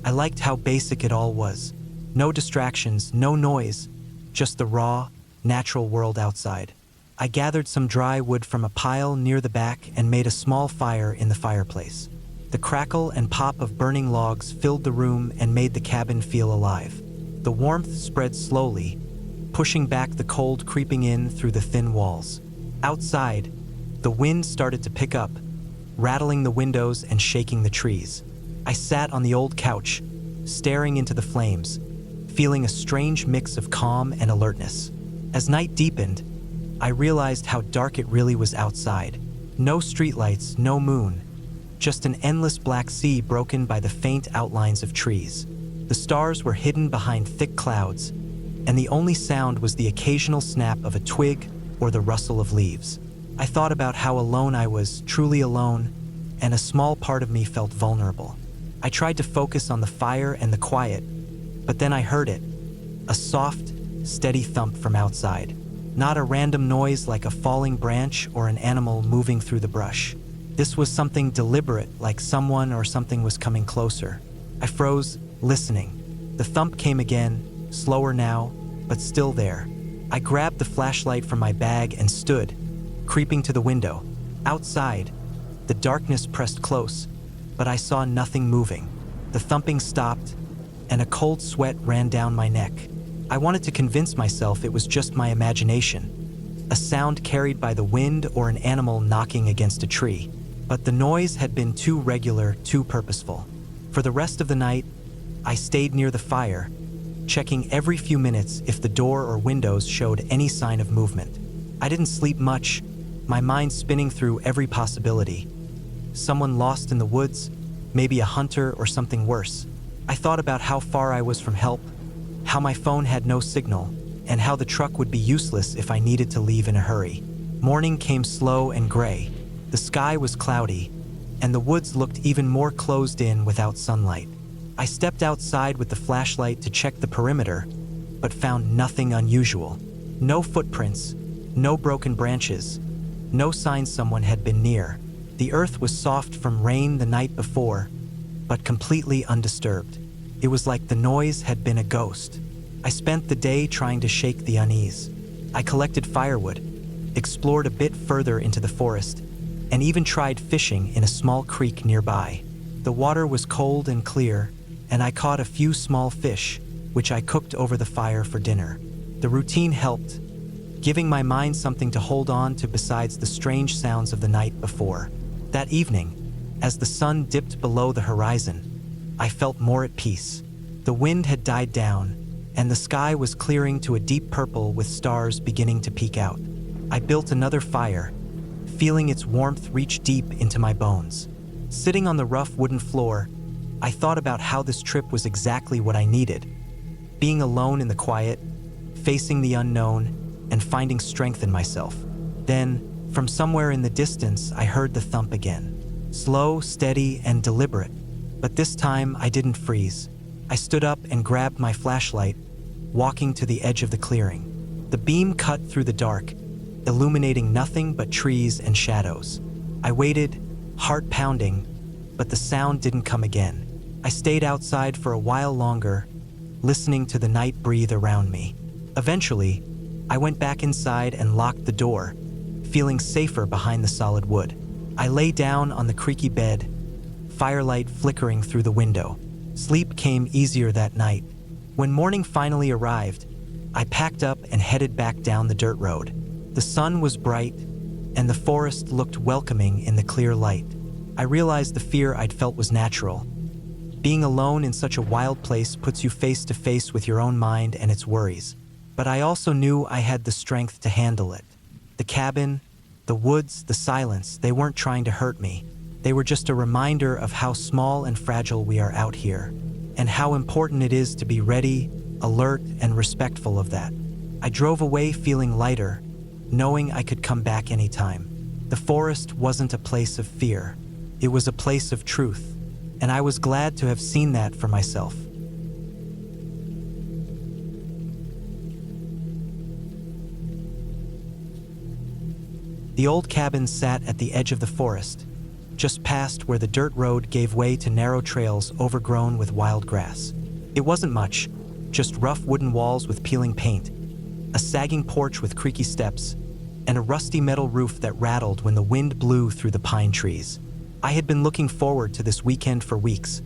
I liked how basic it all was. No distractions, no noise, just the raw, natural world outside. I gathered some dry wood from a pile near the back and made a small fire in the fireplace. The crackle and pop of burning logs filled the room and made the cabin feel alive. The warmth spread slowly, pushing back the cold creeping in through the thin walls. Outside, the wind started to pick up, rattling the windows and shaking the trees. I sat on the old couch, staring into the flames, feeling a strange mix of calm and alertness. As night deepened, I realized how dark it really was outside. No streetlights, no moon, just an endless black sea broken by the faint outlines of trees. The stars were hidden behind thick clouds, and the only sound was the occasional snap of a twig or the rustle of leaves. I thought about how alone I was, truly alone, and a small part of me felt vulnerable. I tried to focus on the fire and the quiet, but then I heard it, a soft, steady thump from outside. Not a random noise like a falling branch or an animal moving through the brush. This was something deliberate, like someone or something was coming closer. I froze, listening. The thump came again, slower now, but still there. I grabbed the flashlight from my bag and stood, creeping to the window. Outside, the darkness pressed close, but I saw nothing moving. The thumping stopped, and a cold sweat ran down my neck. I wanted to convince myself it was just my imagination, a sound carried by the wind or an animal knocking against a tree. But the noise had been too regular, too purposeful. For the rest of the night, I stayed near the fire, checking every few minutes if the door or windows showed any sign of movement. I didn't sleep much, my mind spinning through every possibility. Someone lost in the woods, maybe a hunter or something worse. I thought about how far I was from help, how my phone had no signal, and how the truck would be useless if I needed to leave in a hurry. Morning came slow and gray. The sky was cloudy, and the woods looked even more closed in without sunlight. I stepped outside with the flashlight to check the perimeter, but found nothing unusual. No footprints, no broken branches, no signs someone had been near. The earth was soft from rain the night before, but completely undisturbed. It was like the noise had been a ghost. I spent the day trying to shake the unease. I collected firewood, explored a bit further into the forest, and even tried fishing in a small creek nearby. The water was cold and clear, and I caught a few small fish, which I cooked over the fire for dinner. The routine helped, giving my mind something to hold on to besides the strange sounds of the night before. That evening, as the sun dipped below the horizon, I felt more at peace. The wind had died down, and the sky was clearing to a deep purple with stars beginning to peek out. I built another fire, feeling its warmth reach deep into my bones. Sitting on the rough wooden floor, I thought about how this trip was exactly what I needed. Being alone in the quiet, facing the unknown, and finding strength in myself. Then, from somewhere in the distance, I heard the thump again. Slow, steady, and deliberate. But this time, I didn't freeze. I stood up and grabbed my flashlight, walking to the edge of the clearing. The beam cut through the dark, illuminating nothing but trees and shadows. I waited, heart pounding, but the sound didn't come again. I stayed outside for a while longer, listening to the night breathe around me. Eventually, I went back inside and locked the door, feeling safer behind the solid wood. I lay down on the creaky bed, firelight flickering through the window. Sleep came easier that night. When morning finally arrived, I packed up and headed back down the dirt road. The sun was bright, and the forest looked welcoming in the clear light. I realized the fear I'd felt was natural. Being alone in such a wild place puts you face to face with your own mind and its worries. But I also knew I had the strength to handle it. The cabin, the woods, the silence, they weren't trying to hurt me. They were just a reminder of how small and fragile we are out here, and how important it is to be ready, alert, and respectful of that. I drove away feeling lighter, knowing I could come back anytime. The forest wasn't a place of fear. It was a place of truth, and I was glad to have seen that for myself. The old cabin sat at the edge of the forest, just past where the dirt road gave way to narrow trails overgrown with wild grass. It wasn't much, just rough wooden walls with peeling paint, a sagging porch with creaky steps, and a rusty metal roof that rattled when the wind blew through the pine trees. I had been looking forward to this weekend for weeks,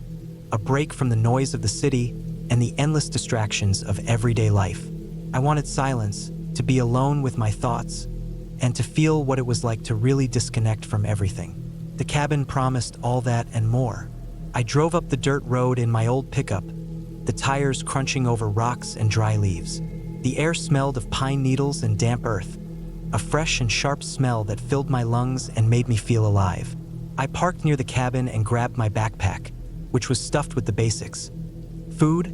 a break from the noise of the city and the endless distractions of everyday life. I wanted silence, to be alone with my thoughts, and to feel what it was like to really disconnect from everything. The cabin promised all that and more. I drove up the dirt road in my old pickup, the tires crunching over rocks and dry leaves. The air smelled of pine needles and damp earth, a fresh and sharp smell that filled my lungs and made me feel alive. I parked near the cabin and grabbed my backpack, which was stuffed with the basics: food,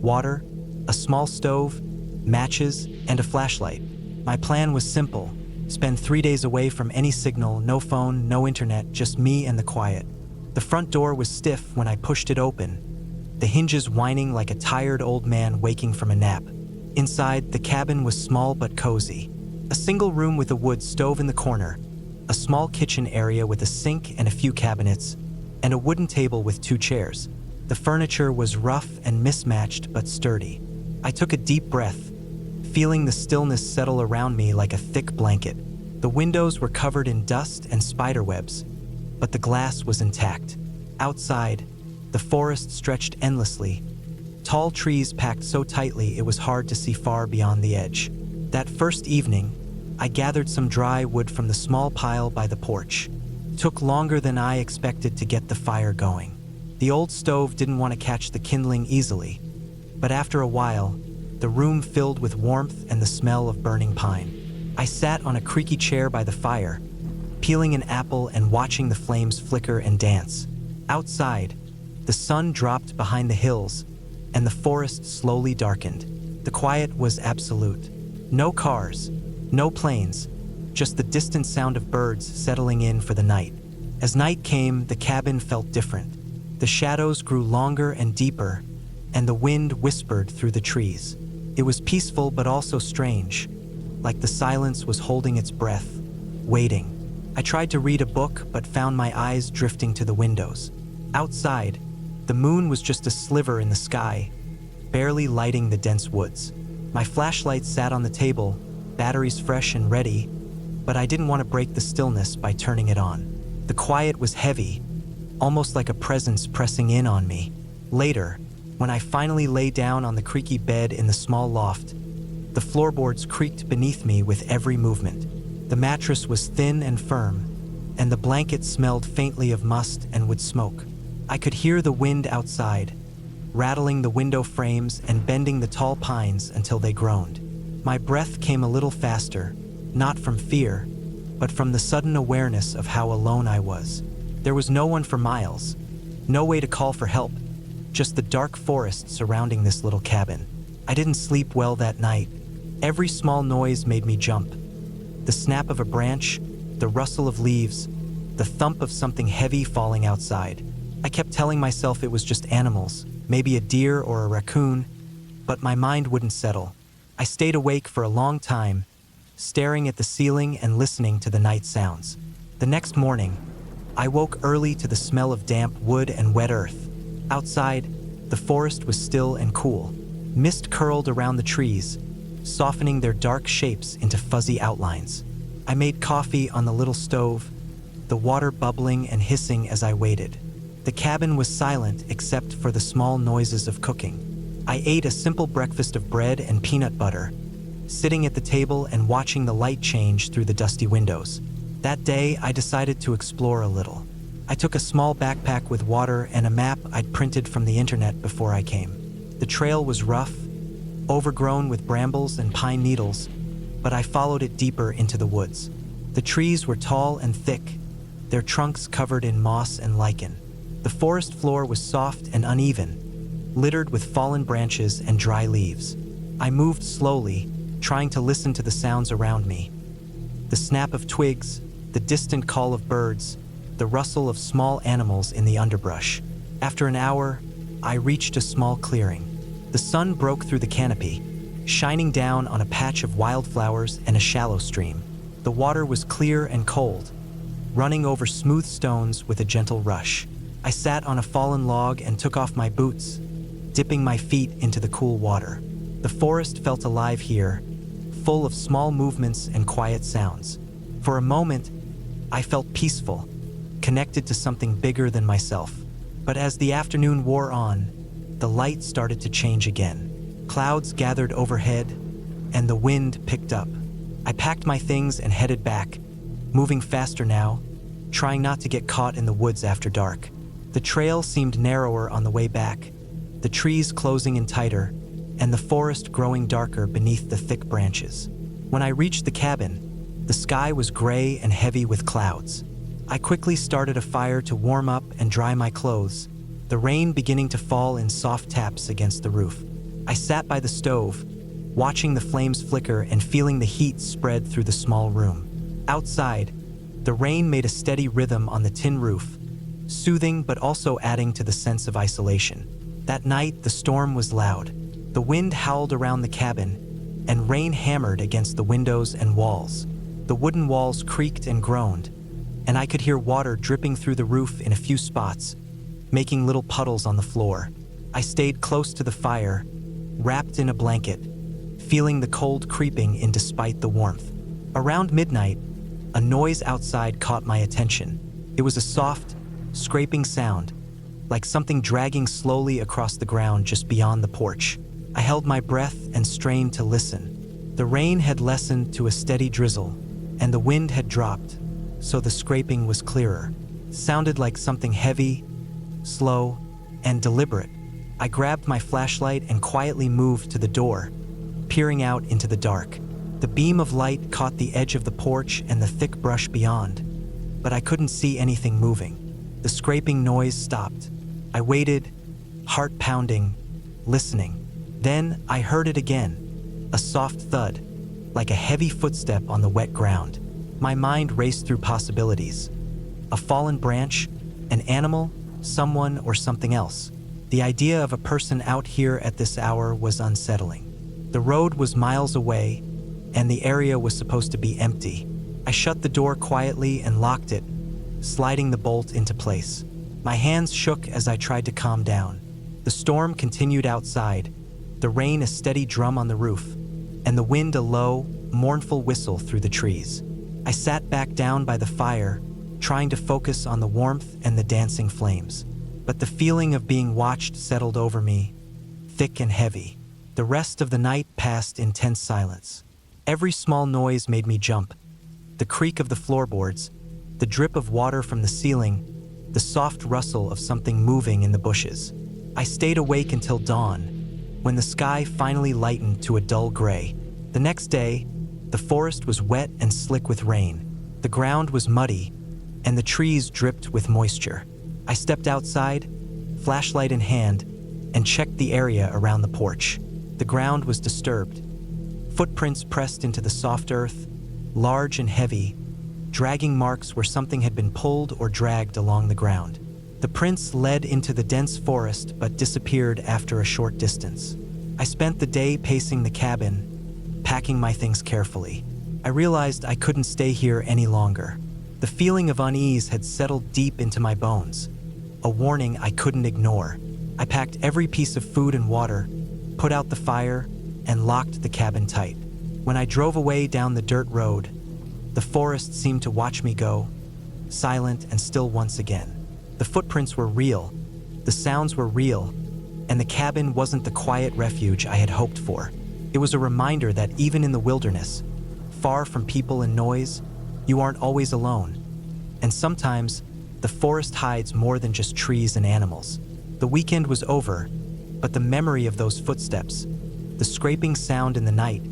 water, a small stove, matches, and a flashlight. My plan was simple: spend 3 days away from any signal, no phone, no internet, just me and the quiet. The front door was stiff when I pushed it open, the hinges whining like a tired old man waking from a nap. Inside, the cabin was small but cozy. A single room with a wood stove in the corner, a small kitchen area with a sink and a few cabinets, and a wooden table with 2 chairs. The furniture was rough and mismatched but sturdy. I took a deep breath, feeling the stillness settle around me like a thick blanket. The windows were covered in dust and spiderwebs, but the glass was intact. Outside, the forest stretched endlessly, tall trees packed so tightly it was hard to see far beyond the edge. That first evening, I gathered some dry wood from the small pile by the porch. It took longer than I expected to get the fire going. The old stove didn't want to catch the kindling easily, but after a while, the room filled with warmth and the smell of burning pine. I sat on a creaky chair by the fire, peeling an apple and watching the flames flicker and dance. Outside, the sun dropped behind the hills, and the forest slowly darkened. The quiet was absolute. No cars, no planes, just the distant sound of birds settling in for the night. As night came, the cabin felt different. The shadows grew longer and deeper, and the wind whispered through the trees. It was peaceful but also strange, like the silence was holding its breath, waiting. I tried to read a book but found my eyes drifting to the windows. Outside, the moon was just a sliver in the sky, barely lighting the dense woods. My flashlight sat on the table, batteries fresh and ready, but I didn't want to break the stillness by turning it on. The quiet was heavy, almost like a presence pressing in on me. Later, when I finally lay down on the creaky bed in the small loft, the floorboards creaked beneath me with every movement. The mattress was thin and firm, and the blanket smelled faintly of must and wood smoke. I could hear the wind outside, rattling the window frames and bending the tall pines until they groaned. My breath came a little faster, not from fear, but from the sudden awareness of how alone I was. There was no one for miles, no way to call for help, just the dark forest surrounding this little cabin. I didn't sleep well that night. Every small noise made me jump. The snap of a branch, the rustle of leaves, the thump of something heavy falling outside. I kept telling myself it was just animals, maybe a deer or a raccoon, but my mind wouldn't settle. I stayed awake for a long time, staring at the ceiling and listening to the night sounds. The next morning, I woke early to the smell of damp wood and wet earth. Outside, the forest was still and cool. Mist curled around the trees, softening their dark shapes into fuzzy outlines. I made coffee on the little stove, the water bubbling and hissing as I waited. The cabin was silent except for the small noises of cooking. I ate a simple breakfast of bread and peanut butter, sitting at the table and watching the light change through the dusty windows. That day, I decided to explore a little. I took a small backpack with water and a map I'd printed from the internet before I came. The trail was rough, overgrown with brambles and pine needles, but I followed it deeper into the woods. The trees were tall and thick, their trunks covered in moss and lichen. The forest floor was soft and uneven, littered with fallen branches and dry leaves. I moved slowly, trying to listen to the sounds around me. The snap of twigs, the distant call of birds, the rustle of small animals in the underbrush. After an hour, I reached a small clearing. The sun broke through the canopy, shining down on a patch of wildflowers and a shallow stream. The water was clear and cold, running over smooth stones with a gentle rush. I sat on a fallen log and took off my boots, dipping my feet into the cool water. The forest felt alive here, full of small movements and quiet sounds. For a moment, I felt peaceful, connected to something bigger than myself. But as the afternoon wore on, the light started to change again. Clouds gathered overhead, and the wind picked up. I packed my things and headed back, moving faster now, trying not to get caught in the woods after dark. The trail seemed narrower on the way back, the trees closing in tighter, and the forest growing darker beneath the thick branches. When I reached the cabin, the sky was gray and heavy with clouds. I quickly started a fire to warm up and dry my clothes, the rain beginning to fall in soft taps against the roof. I sat by the stove, watching the flames flicker and feeling the heat spread through the small room. Outside, the rain made a steady rhythm on the tin roof, soothing but also adding to the sense of isolation. That night, the storm was loud. The wind howled around the cabin, and rain hammered against the windows and walls. The wooden walls creaked and groaned, and I could hear water dripping through the roof in a few spots, making little puddles on the floor. I stayed close to the fire, wrapped in a blanket, feeling the cold creeping in despite the warmth. Around midnight, a noise outside caught my attention. It was a soft, scraping sound, like something dragging slowly across the ground just beyond the porch. I held my breath and strained to listen. The rain had lessened to a steady drizzle, and the wind had dropped, so the scraping was clearer. It sounded like something heavy, slow, and deliberate. I grabbed my flashlight and quietly moved to the door, peering out into the dark. The beam of light caught the edge of the porch and the thick brush beyond, but I couldn't see anything moving. The scraping noise stopped. I waited, heart pounding, listening. Then I heard it again, a soft thud, like a heavy footstep on the wet ground. My mind raced through possibilities. A fallen branch, an animal, someone, or something else. The idea of a person out here at this hour was unsettling. The road was miles away, and the area was supposed to be empty. I shut the door quietly and locked it, sliding the bolt into place. My hands shook as I tried to calm down. The storm continued outside, the rain a steady drum on the roof, and the wind a low, mournful whistle through the trees. I sat back down by the fire, trying to focus on the warmth and the dancing flames. But the feeling of being watched settled over me, thick and heavy. The rest of the night passed in tense silence. Every small noise made me jump. The creak of the floorboards, the drip of water from the ceiling, the soft rustle of something moving in the bushes. I stayed awake until dawn, when the sky finally lightened to a dull gray. The next day, the forest was wet and slick with rain. The ground was muddy, and the trees dripped with moisture. I stepped outside, flashlight in hand, and checked the area around the porch. The ground was disturbed. Footprints pressed into the soft earth, large and heavy, dragging marks where something had been pulled or dragged along the ground. The prints led into the dense forest but disappeared after a short distance. I spent the day pacing the cabin, packing my things carefully. I realized I couldn't stay here any longer. The feeling of unease had settled deep into my bones, a warning I couldn't ignore. I packed every piece of food and water, put out the fire, and locked the cabin tight. When I drove away down the dirt road, the forest seemed to watch me go, silent and still once again. The footprints were real, the sounds were real, and the cabin wasn't the quiet refuge I had hoped for. It was a reminder that even in the wilderness, far from people and noise, you aren't always alone. And sometimes, the forest hides more than just trees and animals. The weekend was over, but the memory of those footsteps, the scraping sound in the night,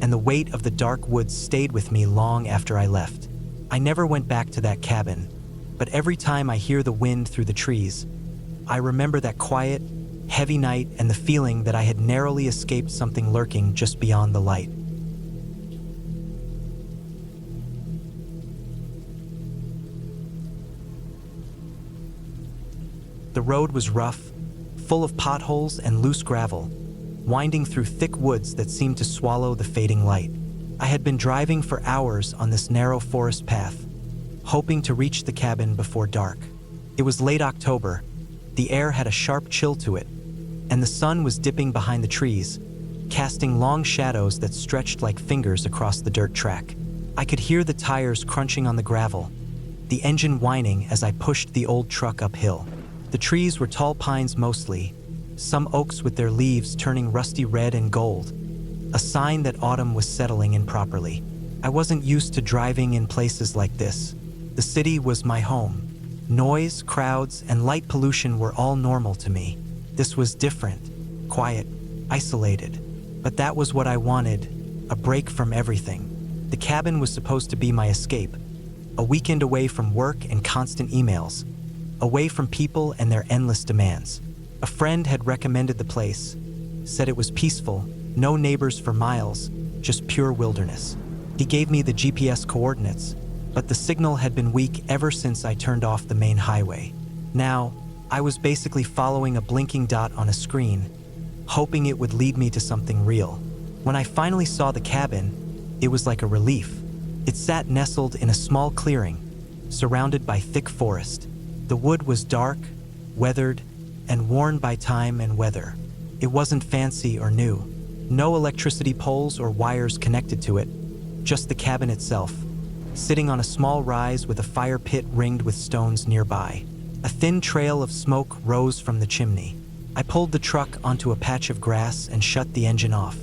and the weight of the dark woods stayed with me long after I left. I never went back to that cabin, but every time I hear the wind through the trees, I remember that quiet, heavy night and the feeling that I had narrowly escaped something lurking just beyond the light. The road was rough, full of potholes and loose gravel, winding through thick woods that seemed to swallow the fading light. I had been driving for hours on this narrow forest path, hoping to reach the cabin before dark. It was late October, the air had a sharp chill to it, and the sun was dipping behind the trees, casting long shadows that stretched like fingers across the dirt track. I could hear the tires crunching on the gravel, the engine whining as I pushed the old truck uphill. The trees were tall pines mostly, some oaks with their leaves turning rusty red and gold, a sign that autumn was settling in properly. I wasn't used to driving in places like this. The city was my home. Noise, crowds, and light pollution were all normal to me. This was different, quiet, isolated. But that was what I wanted, a break from everything. The cabin was supposed to be my escape, a weekend away from work and constant emails, away from people and their endless demands. A friend had recommended the place, said it was peaceful, no neighbors for miles, just pure wilderness. He gave me the GPS coordinates, but the signal had been weak ever since I turned off the main highway. Now, I was basically following a blinking dot on a screen, hoping it would lead me to something real. When I finally saw the cabin, it was like a relief. It sat nestled in a small clearing, surrounded by thick forest. The wood was dark, weathered, and worn by time and weather. It wasn't fancy or new. No electricity poles or wires connected to it, just the cabin itself, sitting on a small rise with a fire pit ringed with stones nearby. A thin trail of smoke rose from the chimney. I pulled the truck onto a patch of grass and shut the engine off.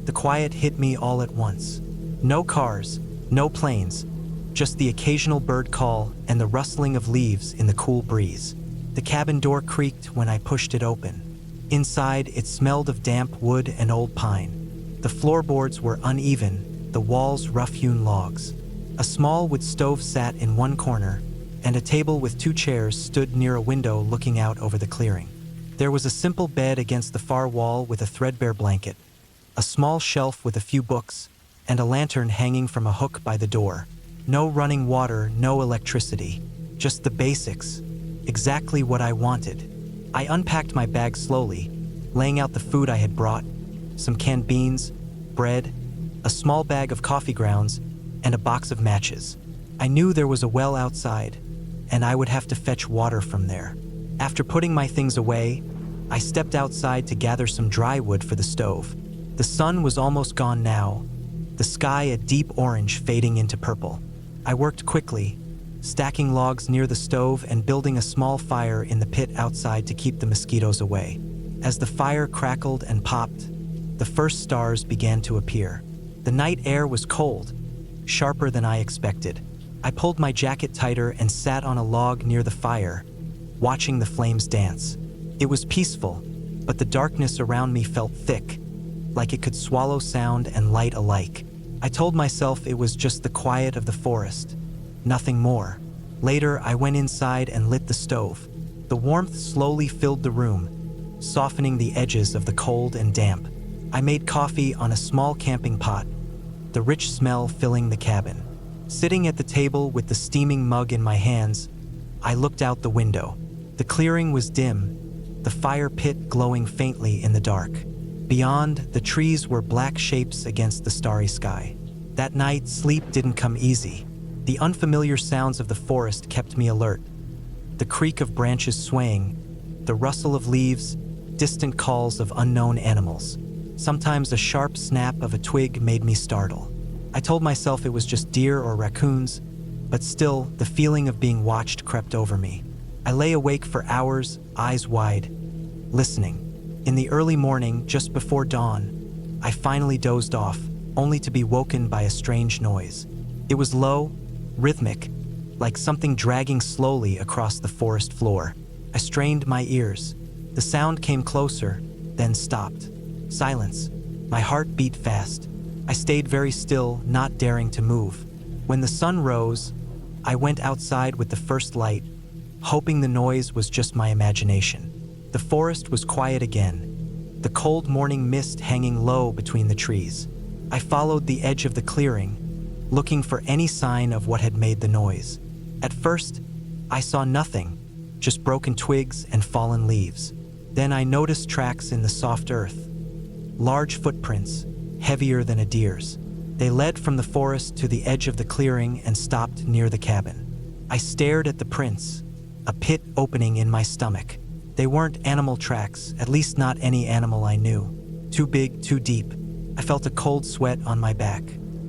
The quiet hit me all at once. No cars, no planes, just the occasional bird call and the rustling of leaves in the cool breeze. The cabin door creaked when I pushed it open. Inside, it smelled of damp wood and old pine. The floorboards were uneven, the walls rough-hewn logs. A small wood stove sat in one corner, and a table with 2 chairs stood near a window looking out over the clearing. There was a simple bed against the far wall with a threadbare blanket, a small shelf with a few books, and a lantern hanging from a hook by the door. No running water, no electricity, just the basics, exactly what I wanted. I unpacked my bag slowly, laying out the food I had brought, some canned beans, bread, a small bag of coffee grounds, and a box of matches. I knew there was a well outside, and I would have to fetch water from there. After putting my things away, I stepped outside to gather some dry wood for the stove. The sun was almost gone now, the sky a deep orange fading into purple. I worked quickly, stacking logs near the stove and building a small fire in the pit outside to keep the mosquitoes away. As the fire crackled and popped, the first stars began to appear. The night air was cold, sharper than I expected. I pulled my jacket tighter and sat on a log near the fire, watching the flames dance. It was peaceful, but the darkness around me felt thick, like it could swallow sound and light alike. I told myself it was just the quiet of the forest, nothing more. Later, I went inside and lit the stove. The warmth slowly filled the room, softening the edges of the cold and damp. I made coffee on a small camping pot, the rich smell filling the cabin. Sitting at the table with the steaming mug in my hands, I looked out the window. The clearing was dim, the fire pit glowing faintly in the dark. Beyond, the trees were black shapes against the starry sky. That night, sleep didn't come easy. The unfamiliar sounds of the forest kept me alert. The creak of branches swaying, the rustle of leaves, distant calls of unknown animals. Sometimes a sharp snap of a twig made me startle. I told myself it was just deer or raccoons, but still, the feeling of being watched crept over me. I lay awake for hours, eyes wide, listening. In the early morning, just before dawn, I finally dozed off, only to be woken by a strange noise. It was low, rhythmic, like something dragging slowly across the forest floor. I strained my ears. The sound came closer, then stopped. Silence. My heart beat fast. I stayed very still, not daring to move. When the sun rose, I went outside with the first light, hoping the noise was just my imagination. The forest was quiet again, the cold morning mist hanging low between the trees. I followed the edge of the clearing, looking for any sign of what had made the noise. At first, I saw nothing, just broken twigs and fallen leaves. Then I noticed tracks in the soft earth, large footprints, heavier than a deer's. They led from the forest to the edge of the clearing and stopped near the cabin. I stared at the prints, a pit opening in my stomach. They weren't animal tracks, at least not any animal I knew. Too big, too deep. I felt a cold sweat on my back.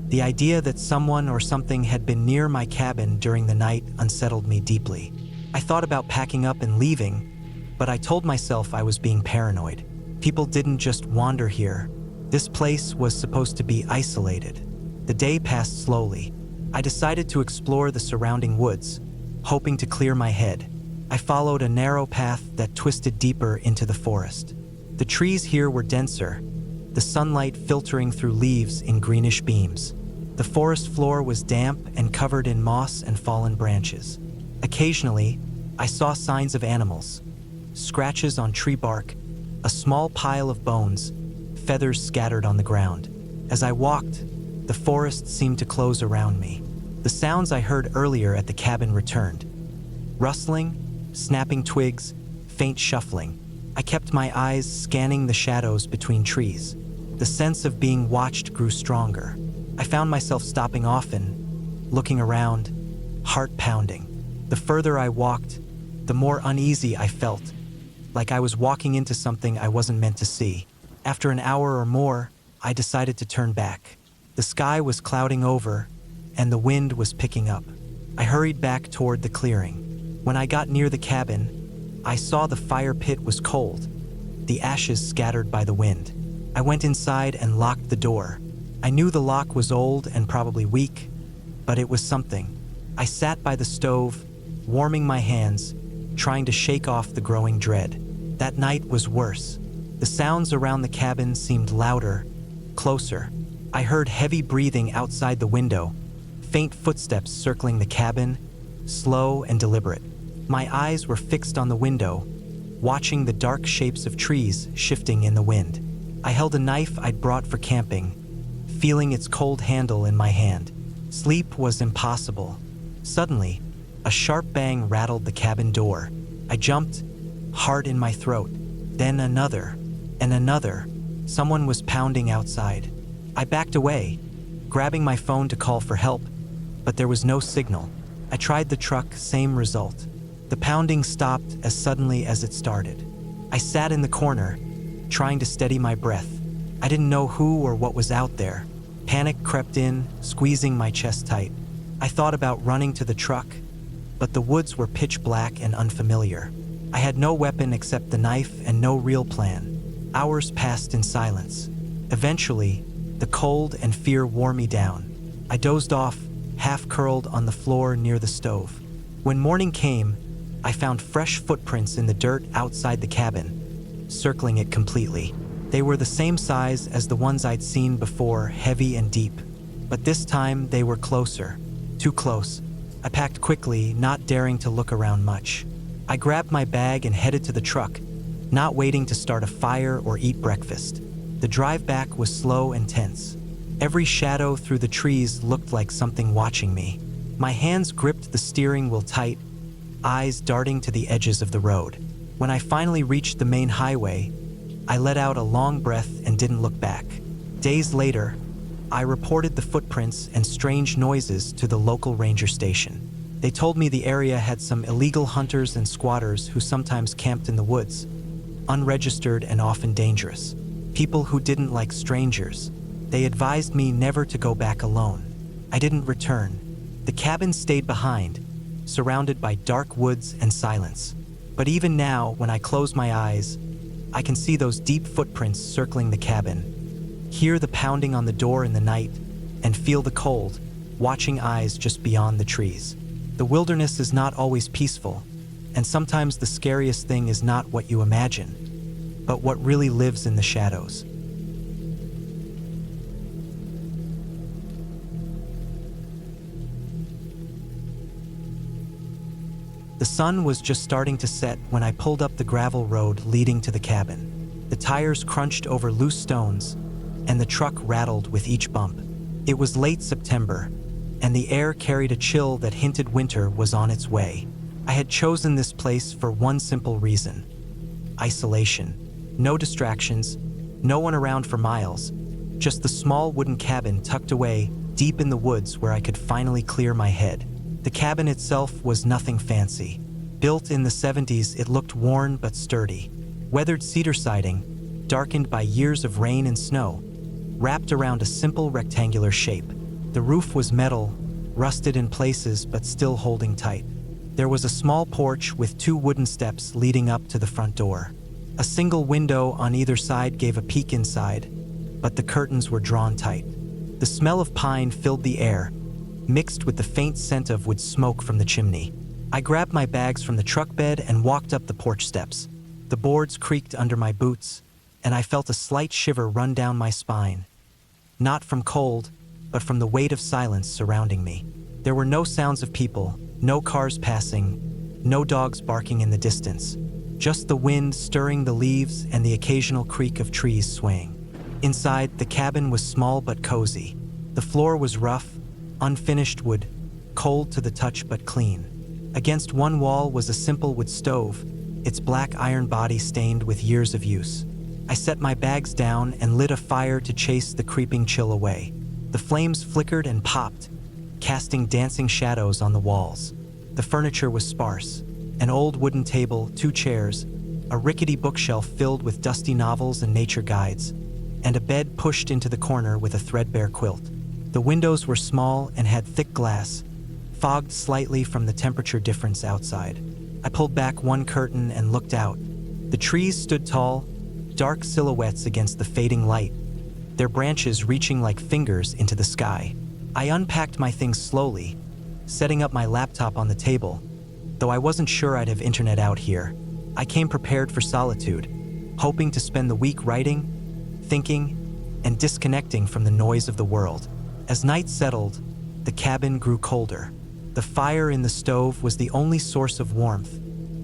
The idea that someone or something had been near my cabin during the night unsettled me deeply. I thought about packing up and leaving, but I told myself I was being paranoid. People didn't just wander here. This place was supposed to be isolated. The day passed slowly. I decided to explore the surrounding woods, hoping to clear my head. I followed a narrow path that twisted deeper into the forest. The trees here were denser, the sunlight filtering through leaves in greenish beams. The forest floor was damp and covered in moss and fallen branches. Occasionally, I saw signs of animals, scratches on tree bark, a small pile of bones, feathers scattered on the ground. As I walked, the forest seemed to close around me. The sounds I heard earlier at the cabin returned. Rustling, snapping twigs, faint shuffling. I kept my eyes scanning the shadows between trees. The sense of being watched grew stronger. I found myself stopping often, looking around, heart pounding. The further I walked, the more uneasy I felt, like I was walking into something I wasn't meant to see. After an hour or more, I decided to turn back. The sky was clouding over, and the wind was picking up. I hurried back toward the clearing. When I got near the cabin, I saw the fire pit was cold, the ashes scattered by the wind. I went inside and locked the door. I knew the lock was old and probably weak, but it was something. I sat by the stove, warming my hands, trying to shake off the growing dread. That night was worse. The sounds around the cabin seemed louder, closer. I heard heavy breathing outside the window, faint footsteps circling the cabin, slow and deliberate. My eyes were fixed on the window, watching the dark shapes of trees shifting in the wind. I held a knife I'd brought for camping, feeling its cold handle in my hand. Sleep was impossible. Suddenly, a sharp bang rattled the cabin door. I jumped, heart in my throat. Then another, and another. Someone was pounding outside. I backed away, grabbing my phone to call for help, but there was no signal. I tried the truck, same result. The pounding stopped as suddenly as it started. I sat in the corner, trying to steady my breath. I didn't know who or what was out there. Panic crept in, squeezing my chest tight. I thought about running to the truck, but the woods were pitch black and unfamiliar. I had no weapon except the knife and no real plan. Hours passed in silence. Eventually, the cold and fear wore me down. I dozed off, half curled on the floor near the stove. When morning came, I found fresh footprints in the dirt outside the cabin, circling it completely. They were the same size as the ones I'd seen before, heavy and deep. But this time, they were closer. Too close. I packed quickly, not daring to look around much. I grabbed my bag and headed to the truck, not waiting to start a fire or eat breakfast. The drive back was slow and tense. Every shadow through the trees looked like something watching me. My hands gripped the steering wheel tight, eyes darting to the edges of the road. When I finally reached the main highway, I let out a long breath and didn't look back. Days later, I reported the footprints and strange noises to the local ranger station. They told me the area had some illegal hunters and squatters who sometimes camped in the woods, unregistered and often dangerous. People who didn't like strangers. They advised me never to go back alone. I didn't return. The cabin stayed behind, surrounded by dark woods and silence. But even now, when I close my eyes, I can see those deep footprints circling the cabin, hear the pounding on the door in the night, and feel the cold, watching eyes just beyond the trees. The wilderness is not always peaceful, and sometimes the scariest thing is not what you imagine, but what really lives in the shadows. The sun was just starting to set when I pulled up the gravel road leading to the cabin. The tires crunched over loose stones, and the truck rattled with each bump. It was late September, and the air carried a chill that hinted winter was on its way. I had chosen this place for one simple reason: isolation. No distractions, no one around for miles, just the small wooden cabin tucked away deep in the woods where I could finally clear my head. The cabin itself was nothing fancy. Built in the 70s, it looked worn but sturdy. Weathered cedar siding, darkened by years of rain and snow, wrapped around a simple rectangular shape. The roof was metal, rusted in places but still holding tight. There was a small porch with 2 wooden steps leading up to the front door. A single window on either side gave a peek inside, but the curtains were drawn tight. The smell of pine filled the air, mixed with the faint scent of wood smoke from the chimney. I grabbed my bags from the truck bed and walked up the porch steps. The boards creaked under my boots, and I felt a slight shiver run down my spine. Not from cold, but from the weight of silence surrounding me. There were no sounds of people, no cars passing, no dogs barking in the distance. Just the wind stirring the leaves and the occasional creak of trees swaying. Inside, the cabin was small but cozy. The floor was rough, unfinished wood, cold to the touch but clean. Against one wall was a simple wood stove, its black iron body stained with years of use. I set my bags down and lit a fire to chase the creeping chill away. The flames flickered and popped, casting dancing shadows on the walls. The furniture was sparse: an old wooden table, 2 chairs, a rickety bookshelf filled with dusty novels and nature guides, and a bed pushed into the corner with a threadbare quilt. The windows were small and had thick glass, fogged slightly from the temperature difference outside. I pulled back one curtain and looked out. The trees stood tall, dark silhouettes against the fading light, their branches reaching like fingers into the sky. I unpacked my things slowly, setting up my laptop on the table. Though I wasn't sure I'd have internet out here, I came prepared for solitude, hoping to spend the week writing, thinking, and disconnecting from the noise of the world. As night settled, the cabin grew colder. The The fire in the stove was the only source of warmth,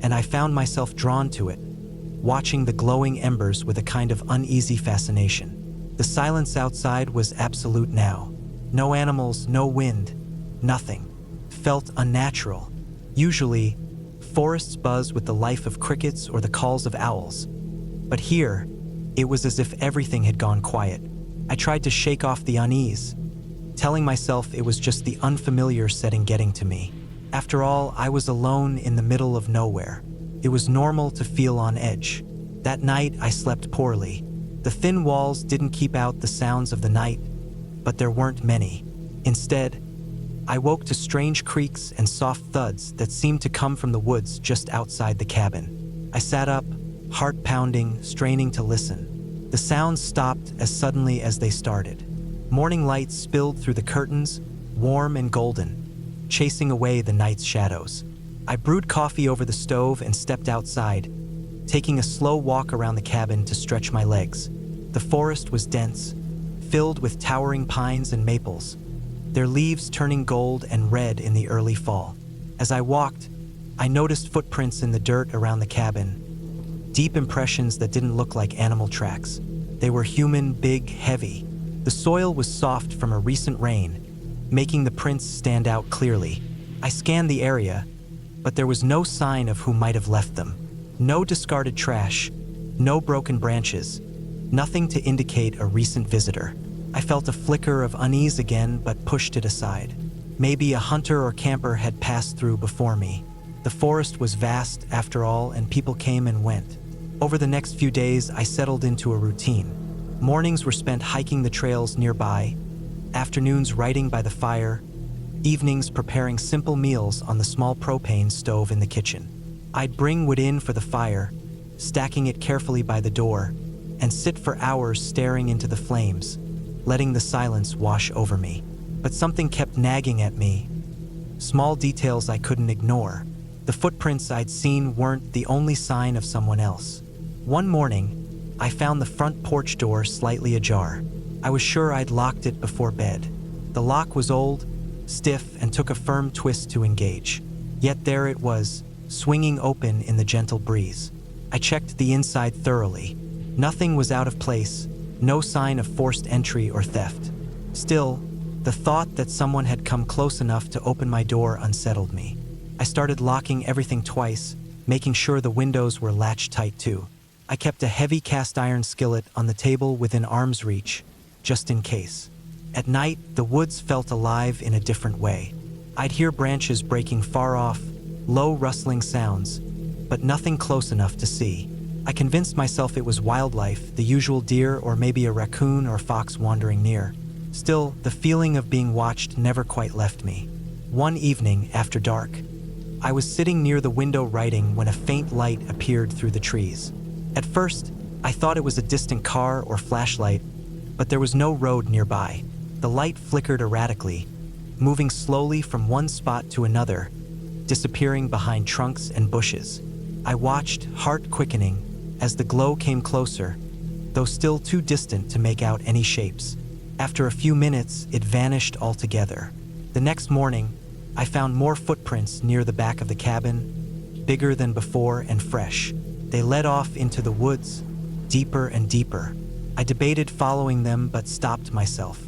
and I found myself drawn to it, watching the glowing embers with a kind of uneasy fascination. The silence outside was absolute now. No animals, no wind, nothing. Felt unnatural. Usually, forests buzz with the life of crickets or the calls of owls. But here, it was as if everything had gone quiet. I tried to shake off the unease, telling myself it was just the unfamiliar setting getting to me. After all, I was alone in the middle of nowhere. It was normal to feel on edge. That night, I slept poorly. The thin walls didn't keep out the sounds of the night, but there weren't many. Instead, I woke to strange creaks and soft thuds that seemed to come from the woods just outside the cabin. I sat up, heart pounding, straining to listen. The sounds stopped as suddenly as they started. Morning light spilled through the curtains, warm and golden, chasing away the night's shadows. I brewed coffee over the stove and stepped outside, taking a slow walk around the cabin to stretch my legs. The forest was dense, filled with towering pines and maples, their leaves turning gold and red in the early fall. As I walked, I noticed footprints in the dirt around the cabin, deep impressions that didn't look like animal tracks. They were human, big, heavy. The soil was soft from a recent rain, making the prints stand out clearly. I scanned the area, but there was no sign of who might have left them. No discarded trash, no broken branches, nothing to indicate a recent visitor. I felt a flicker of unease again, but pushed it aside. Maybe a hunter or camper had passed through before me. The forest was vast, after all, and people came and went. Over the next few days, I settled into a routine. Mornings were spent hiking the trails nearby, afternoons writing by the fire, evenings preparing simple meals on the small propane stove in the kitchen. I'd bring wood in for the fire, stacking it carefully by the door, and sit for hours staring into the flames, letting the silence wash over me. But something kept nagging at me, small details I couldn't ignore. The footprints I'd seen weren't the only sign of someone else. One morning, I found the front porch door slightly ajar. I was sure I'd locked it before bed. The lock was old, stiff, and took a firm twist to engage. Yet there it was, swinging open in the gentle breeze. I checked the inside thoroughly. Nothing was out of place, no sign of forced entry or theft. Still, the thought that someone had come close enough to open my door unsettled me. I started locking everything twice, making sure the windows were latched tight too. I kept a heavy cast iron skillet on the table within arm's reach, just in case. At night, the woods felt alive in a different way. I'd hear branches breaking far off, low rustling sounds, but nothing close enough to see. I convinced myself it was wildlife, the usual deer or maybe a raccoon or fox wandering near. Still, the feeling of being watched never quite left me. One evening, after dark, I was sitting near the window writing when a faint light appeared through the trees. At first, I thought it was a distant car or flashlight, but there was no road nearby. The light flickered erratically, moving slowly from one spot to another, disappearing behind trunks and bushes. I watched, heart quickening, as the glow came closer, though still too distant to make out any shapes. After a few minutes, it vanished altogether. The next morning, I found more footprints near the back of the cabin, bigger than before and fresh. They led off into the woods, deeper and deeper. I debated following them but stopped myself.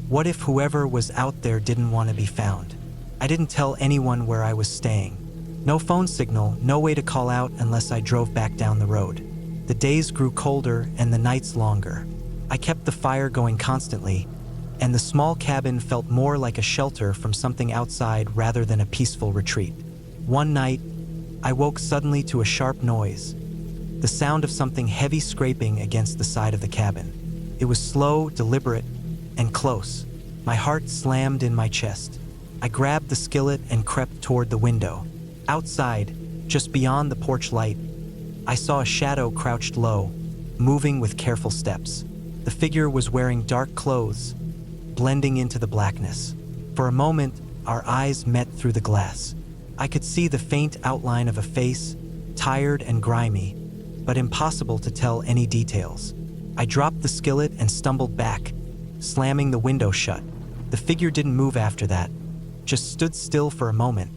What if whoever was out there didn't want to be found? I didn't tell anyone where I was staying. No phone signal, no way to call out unless I drove back down the road. The days grew colder and the nights longer. I kept the fire going constantly, and the small cabin felt more like a shelter from something outside rather than a peaceful retreat. One night, I woke suddenly to a sharp noise, the sound of something heavy scraping against the side of the cabin. It was slow, deliberate, and close. My heart slammed in my chest. I grabbed the skillet and crept toward the window. Outside, just beyond the porch light, I saw a shadow crouched low, moving with careful steps. The figure was wearing dark clothes, blending into the blackness. For a moment, our eyes met through the glass. I could see the faint outline of a face, tired and grimy, but impossible to tell any details. I dropped the skillet and stumbled back, slamming the window shut. The figure didn't move after that, just stood still for a moment,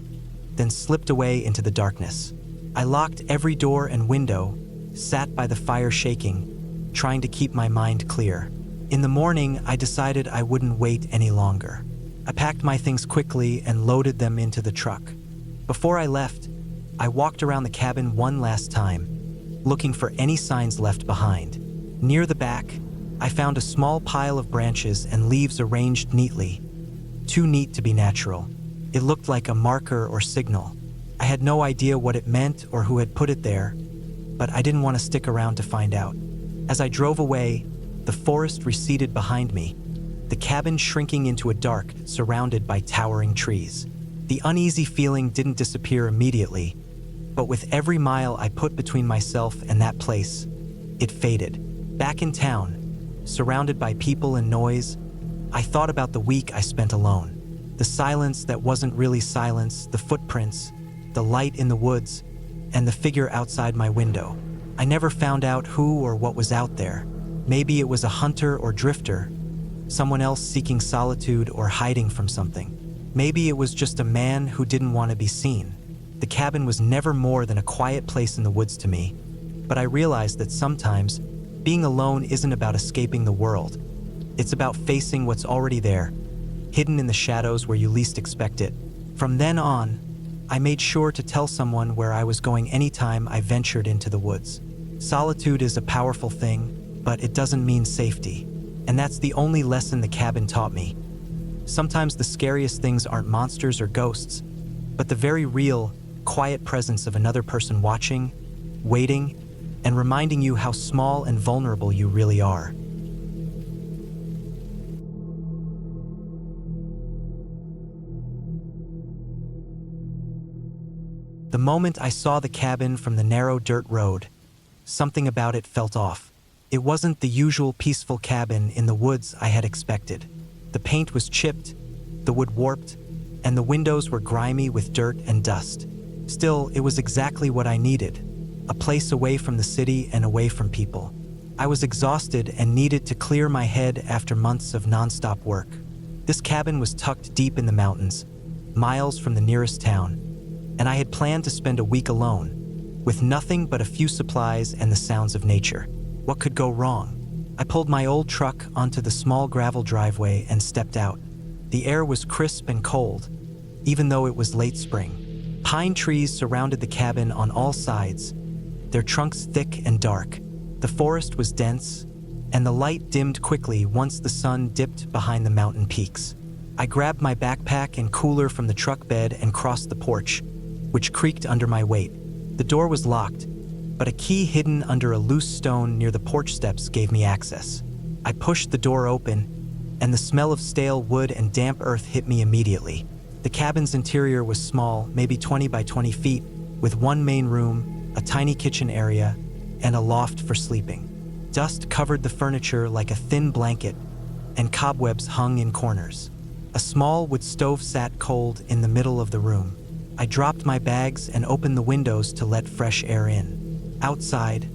then slipped away into the darkness. I locked every door and window, sat by the fire shaking, trying to keep my mind clear. In the morning, I decided I wouldn't wait any longer. I packed my things quickly and loaded them into the truck. Before I left, I walked around the cabin one last time, looking for any signs left behind. Near the back, I found a small pile of branches and leaves arranged neatly. Too neat to be natural. It looked like a marker or signal. I had no idea what it meant or who had put it there, but I didn't want to stick around to find out. As I drove away, the forest receded behind me, the cabin shrinking into a dark, surrounded by towering trees. The uneasy feeling didn't disappear immediately, but with every mile I put between myself and that place, it faded. Back in town, surrounded by people and noise, I thought about the week I spent alone. The silence that wasn't really silence, the footprints, the light in the woods, and the figure outside my window. I never found out who or what was out there. Maybe it was a hunter or drifter, someone else seeking solitude or hiding from something. Maybe it was just a man who didn't want to be seen. The cabin was never more than a quiet place in the woods to me, but I realized that sometimes being alone isn't about escaping the world. It's about facing what's already there, hidden in the shadows where you least expect it. From then on, I made sure to tell someone where I was going anytime I ventured into the woods. Solitude is a powerful thing, but it doesn't mean safety. And that's the only lesson the cabin taught me. Sometimes the scariest things aren't monsters or ghosts, but the very real, quiet presence of another person watching, waiting, and reminding you how small and vulnerable you really are. The moment I saw the cabin from the narrow dirt road, something about it felt off. It wasn't the usual peaceful cabin in the woods I had expected. The paint was chipped, the wood warped, and the windows were grimy with dirt and dust. Still, it was exactly what I needed, a place away from the city and away from people. I was exhausted and needed to clear my head after months of nonstop work. This cabin was tucked deep in the mountains, miles from the nearest town, and I had planned to spend a week alone, with nothing but a few supplies and the sounds of nature. What could go wrong? I pulled my old truck onto the small gravel driveway and stepped out. The air was crisp and cold, even though it was late spring. Pine trees surrounded the cabin on all sides, their trunks thick and dark. The forest was dense, and the light dimmed quickly once the sun dipped behind the mountain peaks. I grabbed my backpack and cooler from the truck bed and crossed the porch, which creaked under my weight. The door was locked, but a key hidden under a loose stone near the porch steps gave me access. I pushed the door open, and the smell of stale wood and damp earth hit me immediately. The cabin's interior was small, maybe 20 by 20 feet, with one main room, a tiny kitchen area, and a loft for sleeping. Dust covered the furniture like a thin blanket, and cobwebs hung in corners. A small wood stove sat cold in the middle of the room. I dropped my bags and opened the windows to let fresh air in. Outside,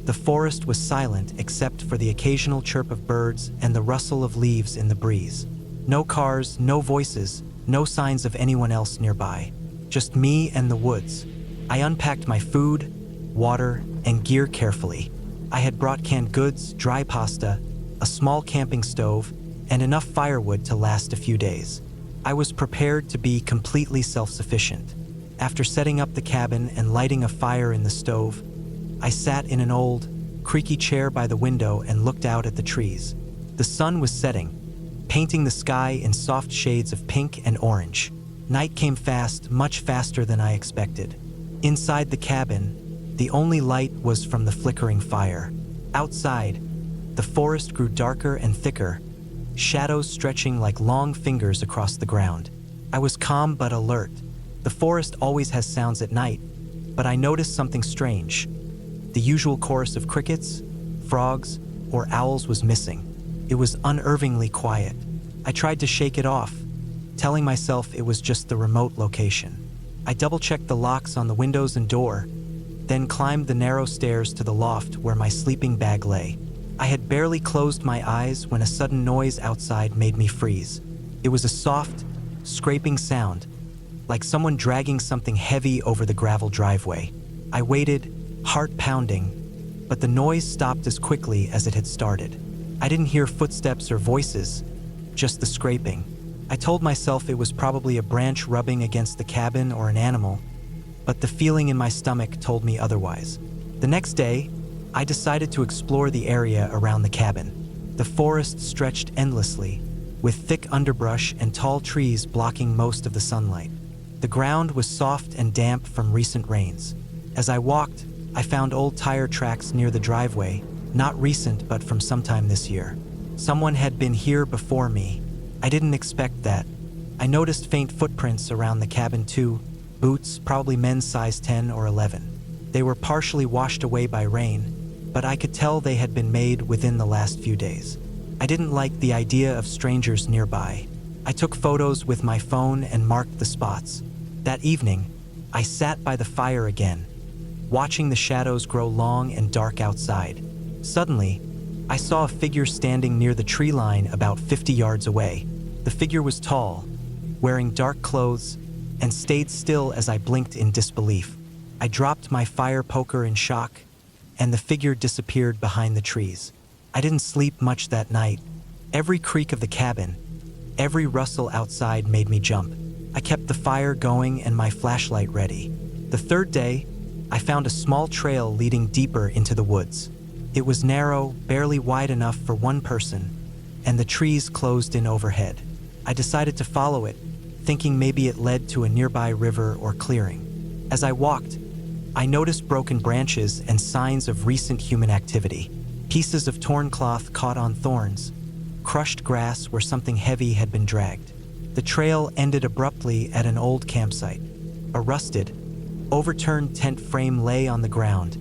the forest was silent except for the occasional chirp of birds and the rustle of leaves in the breeze. No cars, no voices, no signs of anyone else nearby. Just me and the woods. I unpacked my food, water, and gear carefully. I had brought canned goods, dry pasta, a small camping stove, and enough firewood to last a few days. I was prepared to be completely self-sufficient. After setting up the cabin and lighting a fire in the stove, I sat in an old, creaky chair by the window and looked out at the trees. The sun was setting, painting the sky in soft shades of pink and orange. Night came fast, much faster than I expected. Inside the cabin, the only light was from the flickering fire. Outside, the forest grew darker and thicker, shadows stretching like long fingers across the ground. I was calm but alert. The forest always has sounds at night, but I noticed something strange. The usual chorus of crickets, frogs, or owls was missing. It was unnervingly quiet. I tried to shake it off, telling myself it was just the remote location. I double-checked the locks on the windows and door, then climbed the narrow stairs to the loft where my sleeping bag lay. I had barely closed my eyes when a sudden noise outside made me freeze. It was a soft, scraping sound, like someone dragging something heavy over the gravel driveway. I waited, heart pounding, but the noise stopped as quickly as it had started. I didn't hear footsteps or voices, just the scraping. I told myself it was probably a branch rubbing against the cabin or an animal, but the feeling in my stomach told me otherwise. The next day, I decided to explore the area around the cabin. The forest stretched endlessly, with thick underbrush and tall trees blocking most of the sunlight. The ground was soft and damp from recent rains. As I walked, I found old tire tracks near the driveway, not recent but from sometime this year. Someone had been here before me. I didn't expect that. I noticed faint footprints around the cabin too, boots, probably men's size 10 or 11. They were partially washed away by rain, but I could tell they had been made within the last few days. I didn't like the idea of strangers nearby. I took photos with my phone and marked the spots. That evening, I sat by the fire again, watching the shadows grow long and dark outside. Suddenly, I saw a figure standing near the tree line about 50 yards away. The figure was tall, wearing dark clothes, and stayed still as I blinked in disbelief. I dropped my fire poker in shock, and the figure disappeared behind the trees. I didn't sleep much that night. Every creak of the cabin, every rustle outside made me jump. I kept the fire going and my flashlight ready. The third day, I found a small trail leading deeper into the woods. It was narrow, barely wide enough for one person, and the trees closed in overhead. I decided to follow it, thinking maybe it led to a nearby river or clearing. As I walked, I noticed broken branches and signs of recent human activity. Pieces of torn cloth caught on thorns, crushed grass where something heavy had been dragged. The trail ended abruptly at an old campsite. A rusted, overturned tent frame lay on the ground,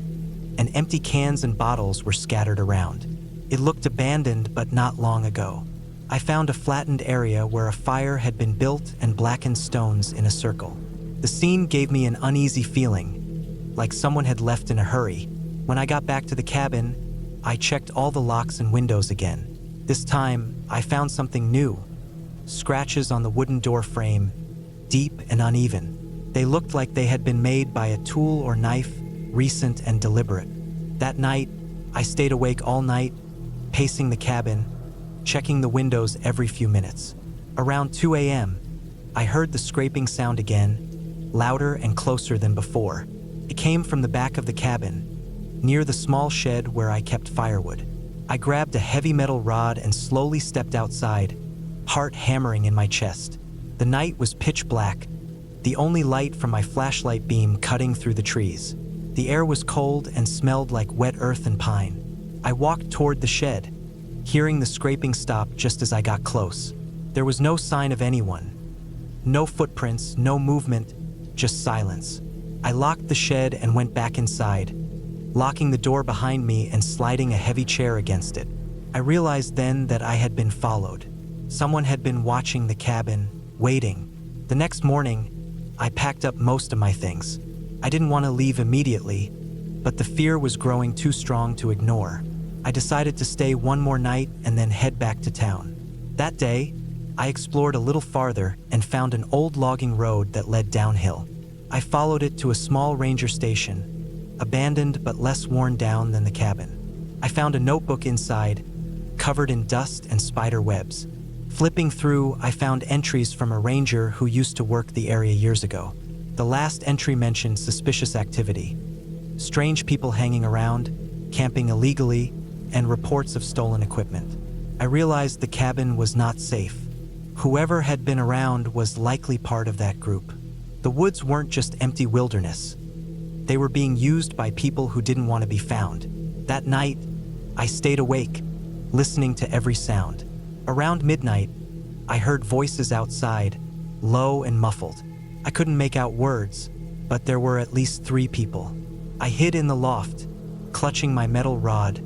and empty cans and bottles were scattered around. It looked abandoned, but not long ago. I found a flattened area where a fire had been built and blackened stones in a circle. The scene gave me an uneasy feeling, like someone had left in a hurry. When I got back to the cabin, I checked all the locks and windows again. This time, I found something new. Scratches on the wooden door frame, deep and uneven. They looked like they had been made by a tool or knife, recent and deliberate. That night, I stayed awake all night, pacing the cabin, checking the windows every few minutes. Around 2 a.m., I heard the scraping sound again, louder and closer than before. It came from the back of the cabin, near the small shed where I kept firewood. I grabbed a heavy metal rod and slowly stepped outside, heart hammering in my chest. The night was pitch black, the only light from my flashlight beam cutting through the trees. The air was cold and smelled like wet earth and pine. I walked toward the shed, hearing the scraping stop just as I got close. There was no sign of anyone. No footprints, no movement, just silence. I locked the shed and went back inside, locking the door behind me and sliding a heavy chair against it. I realized then that I had been followed. Someone had been watching the cabin, waiting. The next morning, I packed up most of my things. I didn't want to leave immediately, but the fear was growing too strong to ignore. I decided to stay one more night and then head back to town. That day, I explored a little farther and found an old logging road that led downhill. I followed it to a small ranger station, abandoned but less worn down than the cabin. I found a notebook inside, covered in dust and spider webs. Flipping through, I found entries from a ranger who used to work the area years ago. The last entry mentioned suspicious activity, strange people hanging around, camping illegally, and reports of stolen equipment. I realized the cabin was not safe. Whoever had been around was likely part of that group. The woods weren't just empty wilderness. They were being used by people who didn't want to be found. That night, I stayed awake, listening to every sound. Around midnight, I heard voices outside, low and muffled. I couldn't make out words, but there were at least 3 people. I hid in the loft, clutching my metal rod,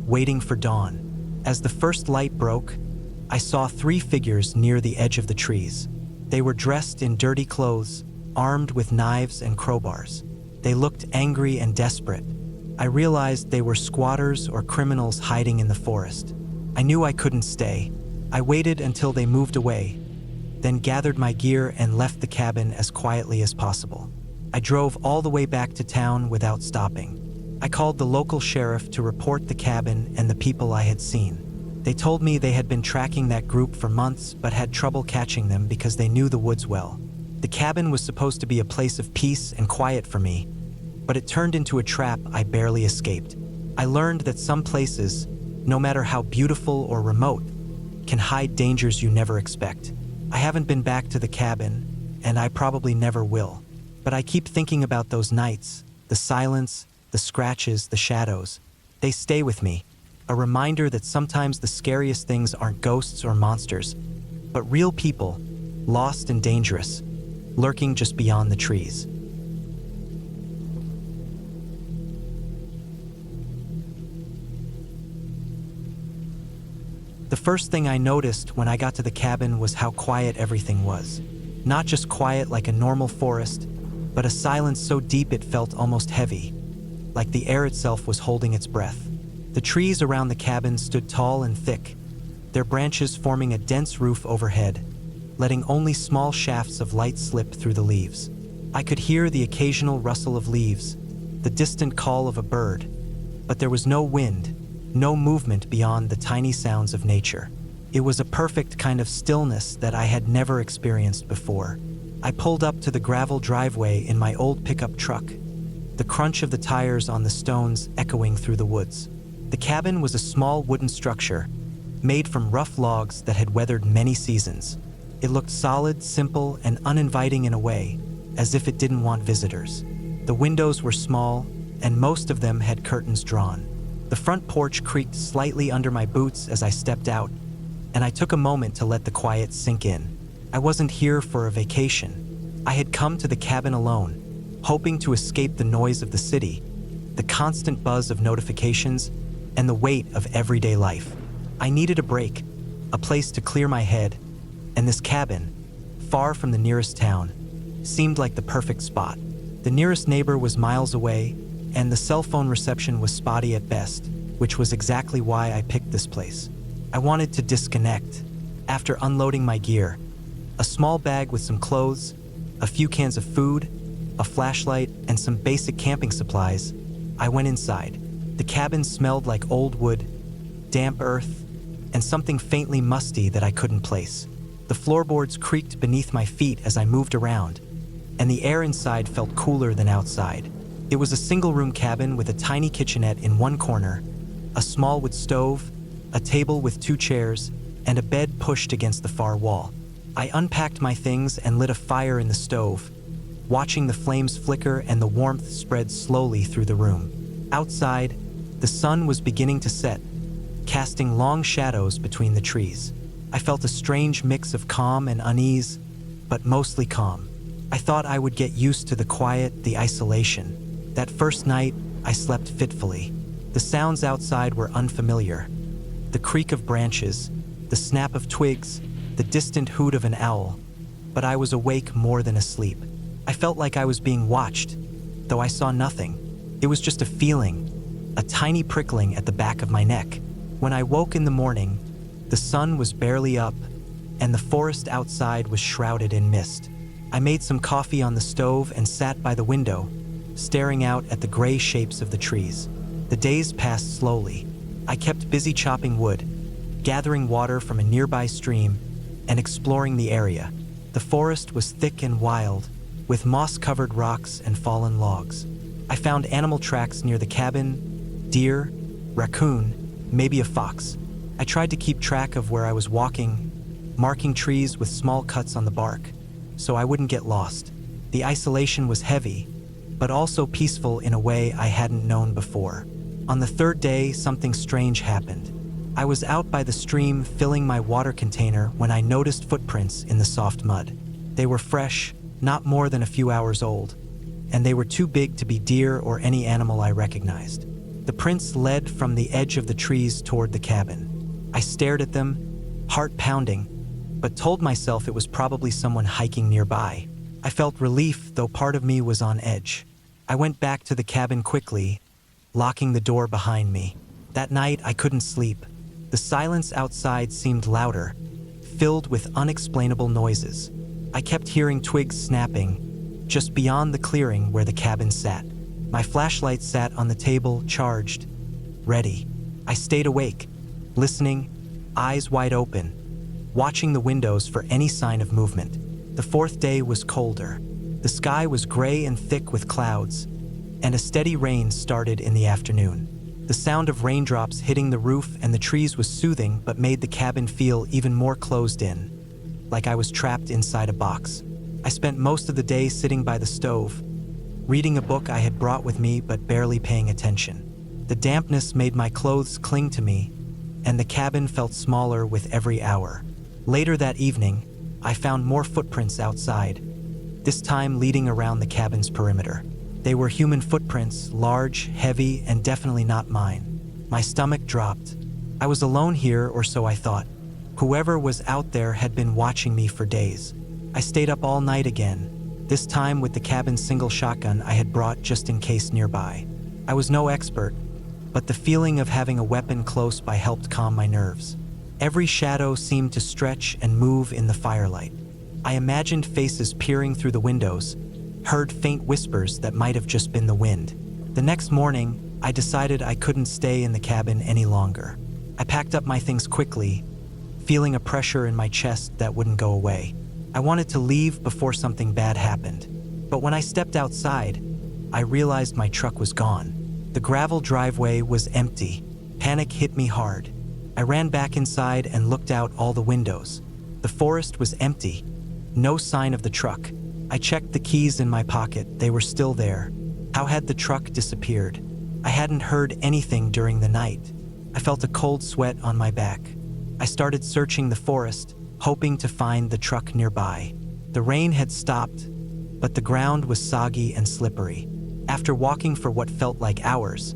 waiting for dawn. As the first light broke, I saw 3 figures near the edge of the trees. They were dressed in dirty clothes, armed with knives and crowbars. They looked angry and desperate. I realized they were squatters or criminals hiding in the forest. I knew I couldn't stay. I waited until they moved away, then gathered my gear and left the cabin as quietly as possible. I drove all the way back to town without stopping. I called the local sheriff to report the cabin and the people I had seen. They told me they had been tracking that group for months but had trouble catching them because they knew the woods well. The cabin was supposed to be a place of peace and quiet for me, but it turned into a trap I barely escaped. I learned that some places, no matter how beautiful or remote, can hide dangers you never expect. I haven't been back to the cabin, and I probably never will. But I keep thinking about those nights, the silence, the scratches, the shadows. They stay with me, a reminder that sometimes the scariest things aren't ghosts or monsters, but real people, lost and dangerous, lurking just beyond the trees. The first thing I noticed when I got to the cabin was how quiet everything was. Not just quiet like a normal forest, but a silence so deep it felt almost heavy, like the air itself was holding its breath. The trees around the cabin stood tall and thick, their branches forming a dense roof overhead, letting only small shafts of light slip through the leaves. I could hear the occasional rustle of leaves, the distant call of a bird, but there was no wind, no movement beyond the tiny sounds of nature. It was a perfect kind of stillness that I had never experienced before. I pulled up to the gravel driveway in my old pickup truck, the crunch of the tires on the stones echoing through the woods. The cabin was a small wooden structure, made from rough logs that had weathered many seasons. It looked solid, simple, and uninviting in a way, as if it didn't want visitors. The windows were small, and most of them had curtains drawn. The front porch creaked slightly under my boots as I stepped out, and I took a moment to let the quiet sink in. I wasn't here for a vacation. I had come to the cabin alone, hoping to escape the noise of the city, the constant buzz of notifications, and the weight of everyday life. I needed a break, a place to clear my head, and this cabin, far from the nearest town, seemed like the perfect spot. The nearest neighbor was miles away, and the cell phone reception was spotty at best, which was exactly why I picked this place. I wanted to disconnect. After unloading my gear, a small bag with some clothes, a few cans of food, a flashlight, and some basic camping supplies, I went inside. The cabin smelled like old wood, damp earth, and something faintly musty that I couldn't place. The floorboards creaked beneath my feet as I moved around, and the air inside felt cooler than outside. It was a single-room cabin with a tiny kitchenette in one corner, a small wood stove, a table with 2 chairs, and a bed pushed against the far wall. I unpacked my things and lit a fire in the stove, watching the flames flicker and the warmth spread slowly through the room. Outside, the sun was beginning to set, casting long shadows between the trees. I felt a strange mix of calm and unease, but mostly calm. I thought I would get used to the quiet, the isolation. That first night, I slept fitfully. The sounds outside were unfamiliar. The creak of branches, the snap of twigs, the distant hoot of an owl. But I was awake more than asleep. I felt like I was being watched, though I saw nothing. It was just a feeling, a tiny prickling at the back of my neck. When I woke in the morning, the sun was barely up, and the forest outside was shrouded in mist. I made some coffee on the stove and sat by the window, staring out at the gray shapes of the trees. The days passed slowly. I kept busy chopping wood, gathering water from a nearby stream, and exploring the area. The forest was thick and wild, with moss-covered rocks and fallen logs. I found animal tracks near the cabin, deer, raccoon, maybe a fox. I tried to keep track of where I was walking, marking trees with small cuts on the bark, so I wouldn't get lost. The isolation was heavy, but also peaceful in a way I hadn't known before. On the 3rd day, something strange happened. I was out by the stream filling my water container when I noticed footprints in the soft mud. They were fresh, not more than a few hours old, and they were too big to be deer or any animal I recognized. The prints led from the edge of the trees toward the cabin. I stared at them, heart pounding, but told myself it was probably someone hiking nearby. I felt relief, though part of me was on edge. I went back to the cabin quickly, locking the door behind me. That night, I couldn't sleep. The silence outside seemed louder, filled with unexplainable noises. I kept hearing twigs snapping just beyond the clearing where the cabin sat. My flashlight sat on the table, charged, ready. I stayed awake, listening, eyes wide open, watching the windows for any sign of movement. The fourth day was colder. The sky was gray and thick with clouds, and a steady rain started in the afternoon. The sound of raindrops hitting the roof and the trees was soothing but made the cabin feel even more closed in, like I was trapped inside a box. I spent most of the day sitting by the stove, reading a book I had brought with me but barely paying attention. The dampness made my clothes cling to me, and the cabin felt smaller with every hour. Later that evening, I found more footprints outside, this time leading around the cabin's perimeter. They were human footprints, large, heavy, and definitely not mine. My stomach dropped. I was alone here, or so I thought. Whoever was out there had been watching me for days. I stayed up all night again, this time with the cabin's single shotgun I had brought just in case nearby. I was no expert, but the feeling of having a weapon close by helped calm my nerves. Every shadow seemed to stretch and move in the firelight. I imagined faces peering through the windows, heard faint whispers that might have just been the wind. The next morning, I decided I couldn't stay in the cabin any longer. I packed up my things quickly, feeling a pressure in my chest that wouldn't go away. I wanted to leave before something bad happened. But when I stepped outside, I realized my truck was gone. The gravel driveway was empty. Panic hit me hard. I ran back inside and looked out all the windows. The forest was empty. No sign of the truck. I checked the keys in my pocket. They were still there. How had the truck disappeared? I hadn't heard anything during the night. I felt a cold sweat on my back. I started searching the forest, hoping to find the truck nearby. The rain had stopped, but the ground was soggy and slippery. After walking for what felt like hours,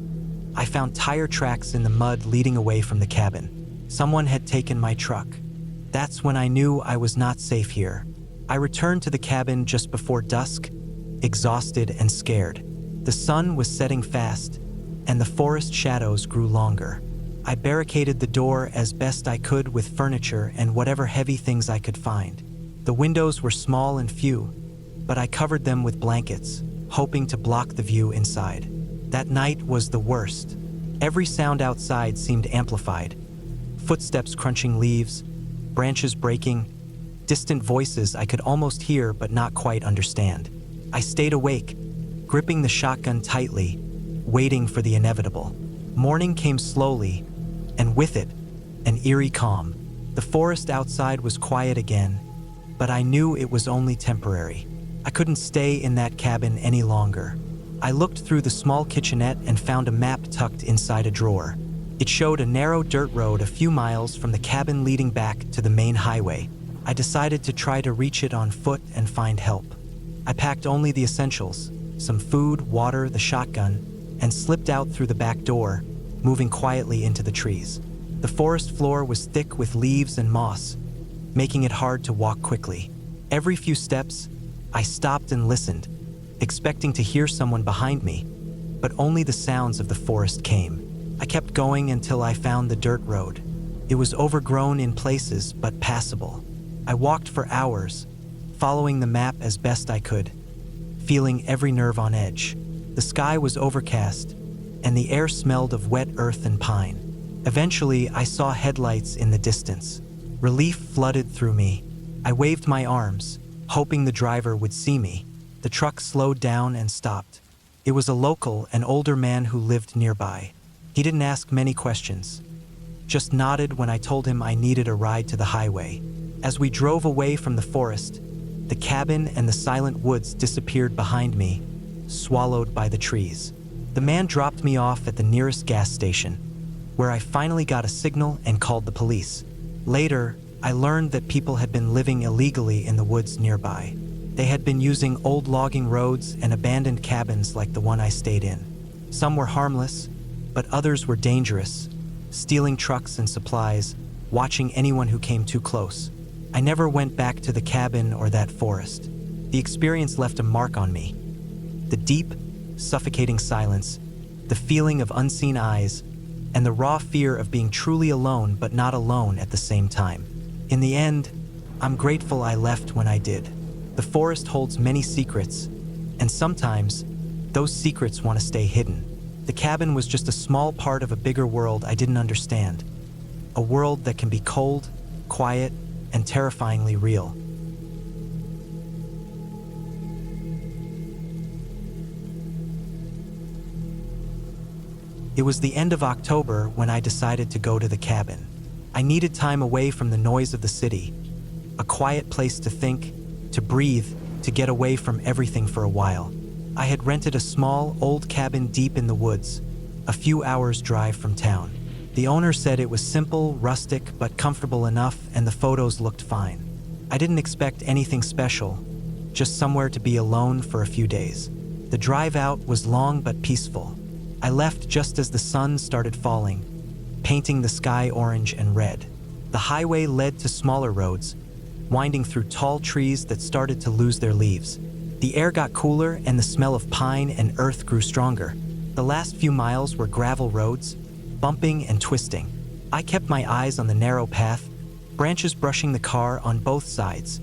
I found tire tracks in the mud leading away from the cabin. Someone had taken my truck. That's when I knew I was not safe here. I returned to the cabin just before dusk, exhausted and scared. The sun was setting fast, and the forest shadows grew longer. I barricaded the door as best I could with furniture and whatever heavy things I could find. The windows were small and few, but I covered them with blankets, hoping to block the view inside. That night was the worst. Every sound outside seemed amplified. Footsteps crunching leaves, branches breaking, distant voices I could almost hear but not quite understand. I stayed awake, gripping the shotgun tightly, waiting for the inevitable. Morning came slowly, and with it, an eerie calm. The forest outside was quiet again, but I knew it was only temporary. I couldn't stay in that cabin any longer. I looked through the small kitchenette and found a map tucked inside a drawer. It showed a narrow dirt road a few miles from the cabin leading back to the main highway. I decided to try to reach it on foot and find help. I packed only the essentials, some food, water, the shotgun, and slipped out through the back door, moving quietly into the trees. The forest floor was thick with leaves and moss, making it hard to walk quickly. Every few steps, I stopped and listened, expecting to hear someone behind me, but only the sounds of the forest came. I kept going until I found the dirt road. It was overgrown in places, but passable. I walked for hours, following the map as best I could, feeling every nerve on edge. The sky was overcast, and the air smelled of wet earth and pine. Eventually, I saw headlights in the distance. Relief flooded through me. I waved my arms, hoping the driver would see me. The truck slowed down and stopped. It was a local, an older man who lived nearby. He didn't ask many questions, just nodded when I told him I needed a ride to the highway. As we drove away from the forest, the cabin and the silent woods disappeared behind me, swallowed by the trees. The man dropped me off at the nearest gas station, where I finally got a signal and called the police. Later, I learned that people had been living illegally in the woods nearby. They had been using old logging roads and abandoned cabins like the one I stayed in. Some were harmless, but others were dangerous, stealing trucks and supplies, watching anyone who came too close. I never went back to the cabin or that forest. The experience left a mark on me. The deep, suffocating silence, the feeling of unseen eyes, and the raw fear of being truly alone but not alone at the same time. In the end, I'm grateful I left when I did. The forest holds many secrets, and sometimes those secrets want to stay hidden. The cabin was just a small part of a bigger world I didn't understand. A world that can be cold, quiet, and terrifyingly real. It was the end of October when I decided to go to the cabin. I needed time away from the noise of the city, a quiet place to think, to breathe, to get away from everything for a while. I had rented a small, old cabin deep in the woods, a few hours' drive from town. The owner said it was simple, rustic, but comfortable enough, and the photos looked fine. I didn't expect anything special, just somewhere to be alone for a few days. The drive out was long but peaceful. I left just as the sun started falling, painting the sky orange and red. The highway led to smaller roads, winding through tall trees that started to lose their leaves. The air got cooler and the smell of pine and earth grew stronger. The last few miles were gravel roads, bumping and twisting. I kept my eyes on the narrow path, branches brushing the car on both sides,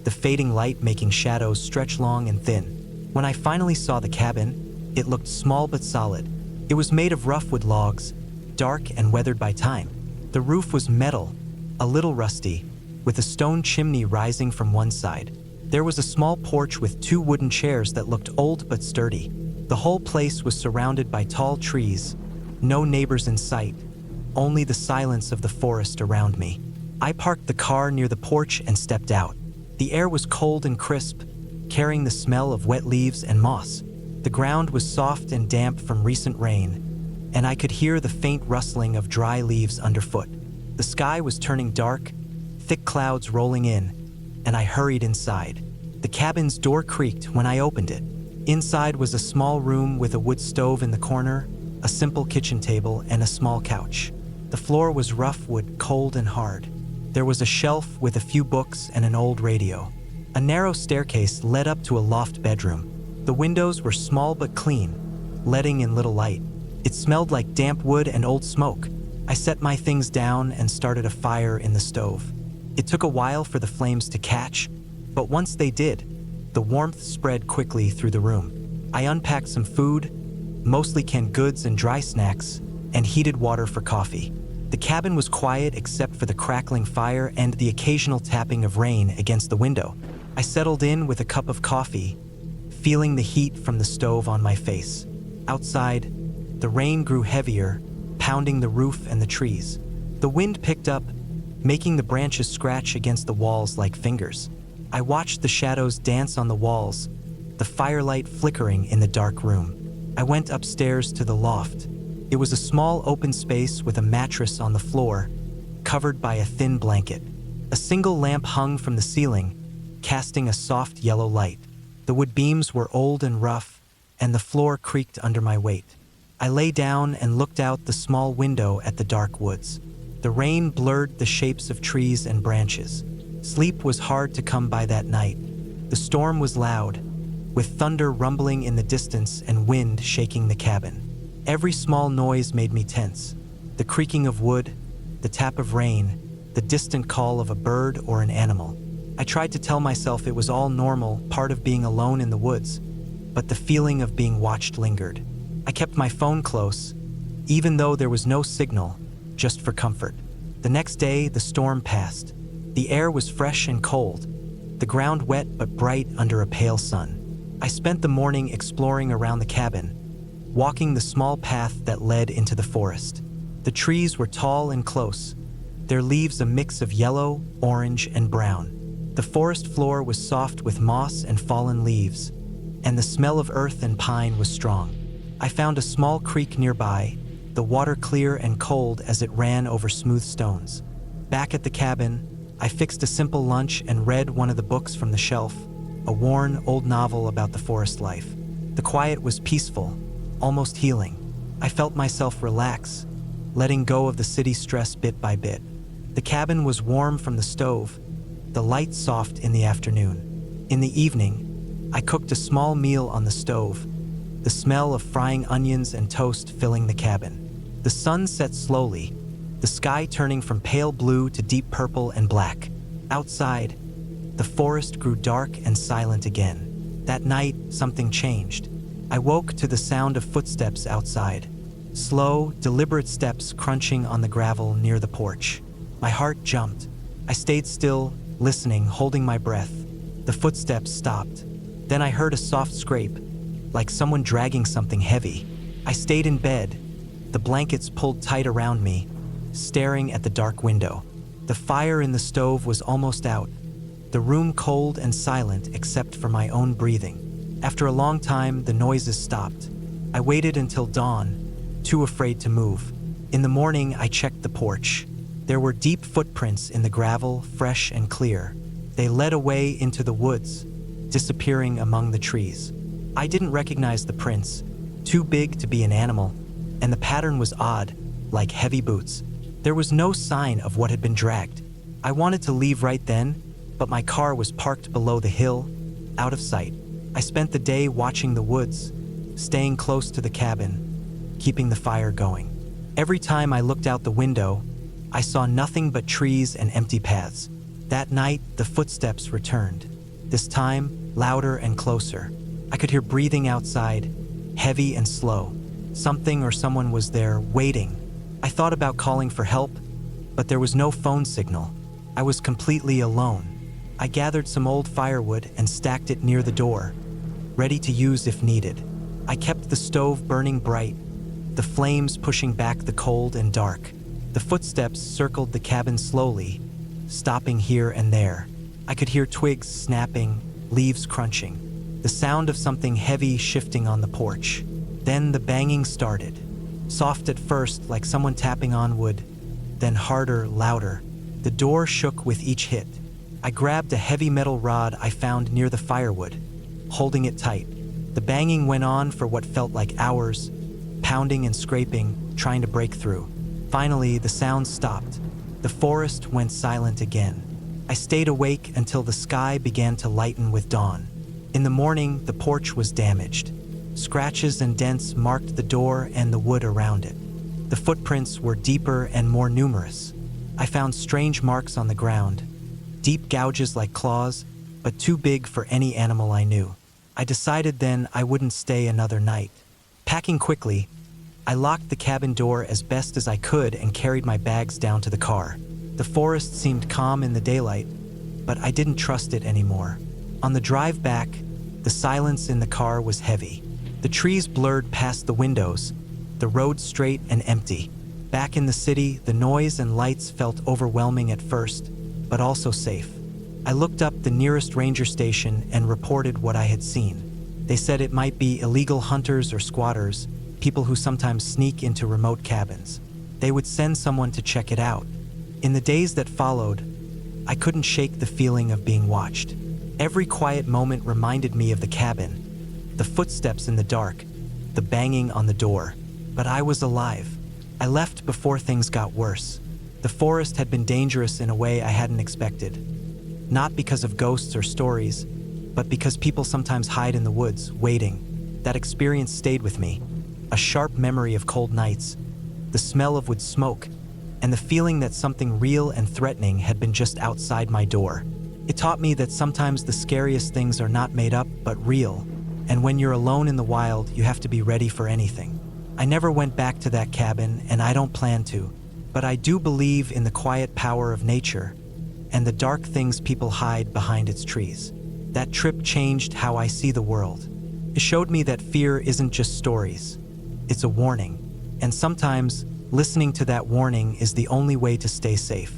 the fading light making shadows stretch long and thin. When I finally saw the cabin, it looked small but solid. It was made of rough wood logs, dark and weathered by time. The roof was metal, a little rusty, with a stone chimney rising from one side. There was a small porch with 2 wooden chairs that looked old but sturdy. The whole place was surrounded by tall trees, no neighbors in sight, only the silence of the forest around me. I parked the car near the porch and stepped out. The air was cold and crisp, carrying the smell of wet leaves and moss. The ground was soft and damp from recent rain, and I could hear the faint rustling of dry leaves underfoot. The sky was turning dark, thick clouds rolling in, and I hurried inside. The cabin's door creaked when I opened it. Inside was a small room with a wood stove in the corner, a simple kitchen table, and a small couch. The floor was rough wood, cold and hard. There was a shelf with a few books and an old radio. A narrow staircase led up to a loft bedroom. The windows were small but clean, letting in little light. It smelled like damp wood and old smoke. I set my things down and started a fire in the stove. It took a while for the flames to catch, but once they did, the warmth spread quickly through the room. I unpacked some food, mostly canned goods and dry snacks, and heated water for coffee. The cabin was quiet except for the crackling fire and the occasional tapping of rain against the window. I settled in with a cup of coffee, feeling the heat from the stove on my face. Outside, the rain grew heavier, pounding the roof and the trees. The wind picked up, making the branches scratch against the walls like fingers. I watched the shadows dance on the walls, the firelight flickering in the dark room. I went upstairs to the loft. It was a small open space with a mattress on the floor, covered by a thin blanket. A single lamp hung from the ceiling, casting a soft yellow light. The wood beams were old and rough, and the floor creaked under my weight. I lay down and looked out the small window at the dark woods. The rain blurred the shapes of trees and branches. Sleep was hard to come by that night. The storm was loud, with thunder rumbling in the distance and wind shaking the cabin. Every small noise made me tense. The creaking of wood, the tap of rain, the distant call of a bird or an animal. I tried to tell myself it was all normal, part of being alone in the woods, but the feeling of being watched lingered. I kept my phone close, even though there was no signal, just for comfort. The next day, the storm passed. The air was fresh and cold, the ground wet but bright under a pale sun. I spent the morning exploring around the cabin, walking the small path that led into the forest. The trees were tall and close, their leaves a mix of yellow, orange, and brown. The forest floor was soft with moss and fallen leaves, and the smell of earth and pine was strong. I found a small creek nearby, the water clear and cold as it ran over smooth stones. Back at the cabin, I fixed a simple lunch and read one of the books from the shelf, a worn, old novel about the forest life. The quiet was peaceful, almost healing. I felt myself relax, letting go of the city stress bit by bit. The cabin was warm from the stove, the light soft in the afternoon. In the evening, I cooked a small meal on the stove, the smell of frying onions and toast filling the cabin. The sun set slowly, the sky turning from pale blue to deep purple and black. Outside, the forest grew dark and silent again. That night, something changed. I woke to the sound of footsteps outside. Slow, deliberate steps crunching on the gravel near the porch. My heart jumped. I stayed still, listening, holding my breath. The footsteps stopped. Then I heard a soft scrape, like someone dragging something heavy. I stayed in bed, the blankets pulled tight around me, staring at the dark window. The fire in the stove was almost out, the room cold and silent except for my own breathing. After a long time, the noises stopped. I waited until dawn, too afraid to move. In the morning, I checked the porch. There were deep footprints in the gravel, fresh and clear. They led away into the woods, disappearing among the trees. I didn't recognize the prints, too big to be an animal, and the pattern was odd, like heavy boots. There was no sign of what had been dragged. I wanted to leave right then, but my car was parked below the hill, out of sight. I spent the day watching the woods, staying close to the cabin, keeping the fire going. Every time I looked out the window, I saw nothing but trees and empty paths. That night, the footsteps returned. This time, louder and closer. I could hear breathing outside, heavy and slow. Something or someone was there, waiting. I thought about calling for help, but there was no phone signal. I was completely alone. I gathered some old firewood and stacked it near the door, ready to use if needed. I kept the stove burning bright, the flames pushing back the cold and dark. The footsteps circled the cabin slowly, stopping here and there. I could hear twigs snapping, leaves crunching, the sound of something heavy shifting on the porch. Then the banging started. Soft at first, like someone tapping on wood, then harder, louder. The door shook with each hit. I grabbed a heavy metal rod I found near the firewood, holding it tight. The banging went on for what felt like hours, pounding and scraping, trying to break through. Finally, the sound stopped. The forest went silent again. I stayed awake until the sky began to lighten with dawn. In the morning, the porch was damaged. Scratches and dents marked the door and the wood around it. The footprints were deeper and more numerous. I found strange marks on the ground, deep gouges like claws, but too big for any animal I knew. I decided then I wouldn't stay another night. Packing quickly, I locked the cabin door as best as I could and carried my bags down to the car. The forest seemed calm in the daylight, but I didn't trust it anymore. On the drive back, the silence in the car was heavy. The trees blurred past the windows, the road straight and empty. Back in the city, the noise and lights felt overwhelming at first, but also safe. I looked up the nearest ranger station and reported what I had seen. They said it might be illegal hunters or squatters, people who sometimes sneak into remote cabins. They would send someone to check it out. In the days that followed, I couldn't shake the feeling of being watched. Every quiet moment reminded me of the cabin, the footsteps in the dark, the banging on the door. But I was alive. I left before things got worse. The forest had been dangerous in a way I hadn't expected. Not because of ghosts or stories, but because people sometimes hide in the woods, waiting. That experience stayed with me. A sharp memory of cold nights, the smell of wood smoke, and the feeling that something real and threatening had been just outside my door. It taught me that sometimes the scariest things are not made up, but real. And when you're alone in the wild, you have to be ready for anything. I never went back to that cabin, and I don't plan to. But I do believe in the quiet power of nature and the dark things people hide behind its trees. That trip changed how I see the world. It showed me that fear isn't just stories. It's a warning. And sometimes, listening to that warning is the only way to stay safe.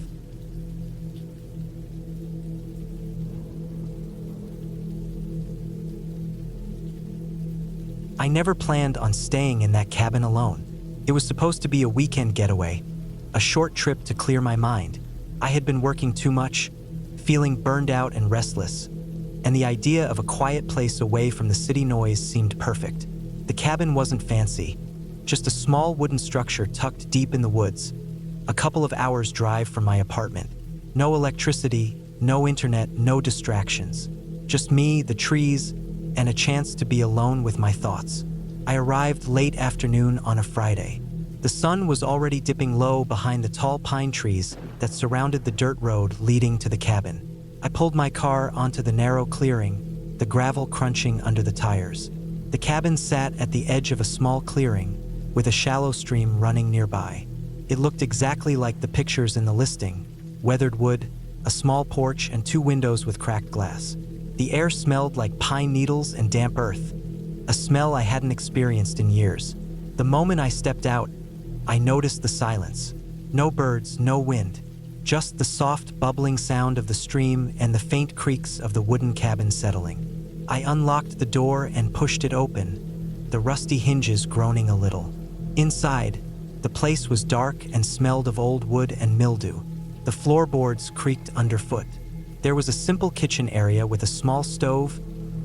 I never planned on staying in that cabin alone. It was supposed to be a weekend getaway, a short trip to clear my mind. I had been working too much, feeling burned out and restless, and the idea of a quiet place away from the city noise seemed perfect. The cabin wasn't fancy, just a small wooden structure tucked deep in the woods, a couple of hours' drive from my apartment. No electricity, no internet, no distractions. Just me, the trees, and a chance to be alone with my thoughts. I arrived late afternoon on a Friday. The sun was already dipping low behind the tall pine trees that surrounded the dirt road leading to the cabin. I pulled my car onto the narrow clearing, the gravel crunching under the tires. The cabin sat at the edge of a small clearing, with a shallow stream running nearby. It looked exactly like the pictures in the listing: weathered wood, a small porch, and 2 windows with cracked glass. The air smelled like pine needles and damp earth, a smell I hadn't experienced in years. The moment I stepped out, I noticed the silence. No birds, no wind, just the soft, bubbling sound of the stream and the faint creaks of the wooden cabin settling. I unlocked the door and pushed it open, the rusty hinges groaning a little. Inside, the place was dark and smelled of old wood and mildew. The floorboards creaked underfoot. There was a simple kitchen area with a small stove,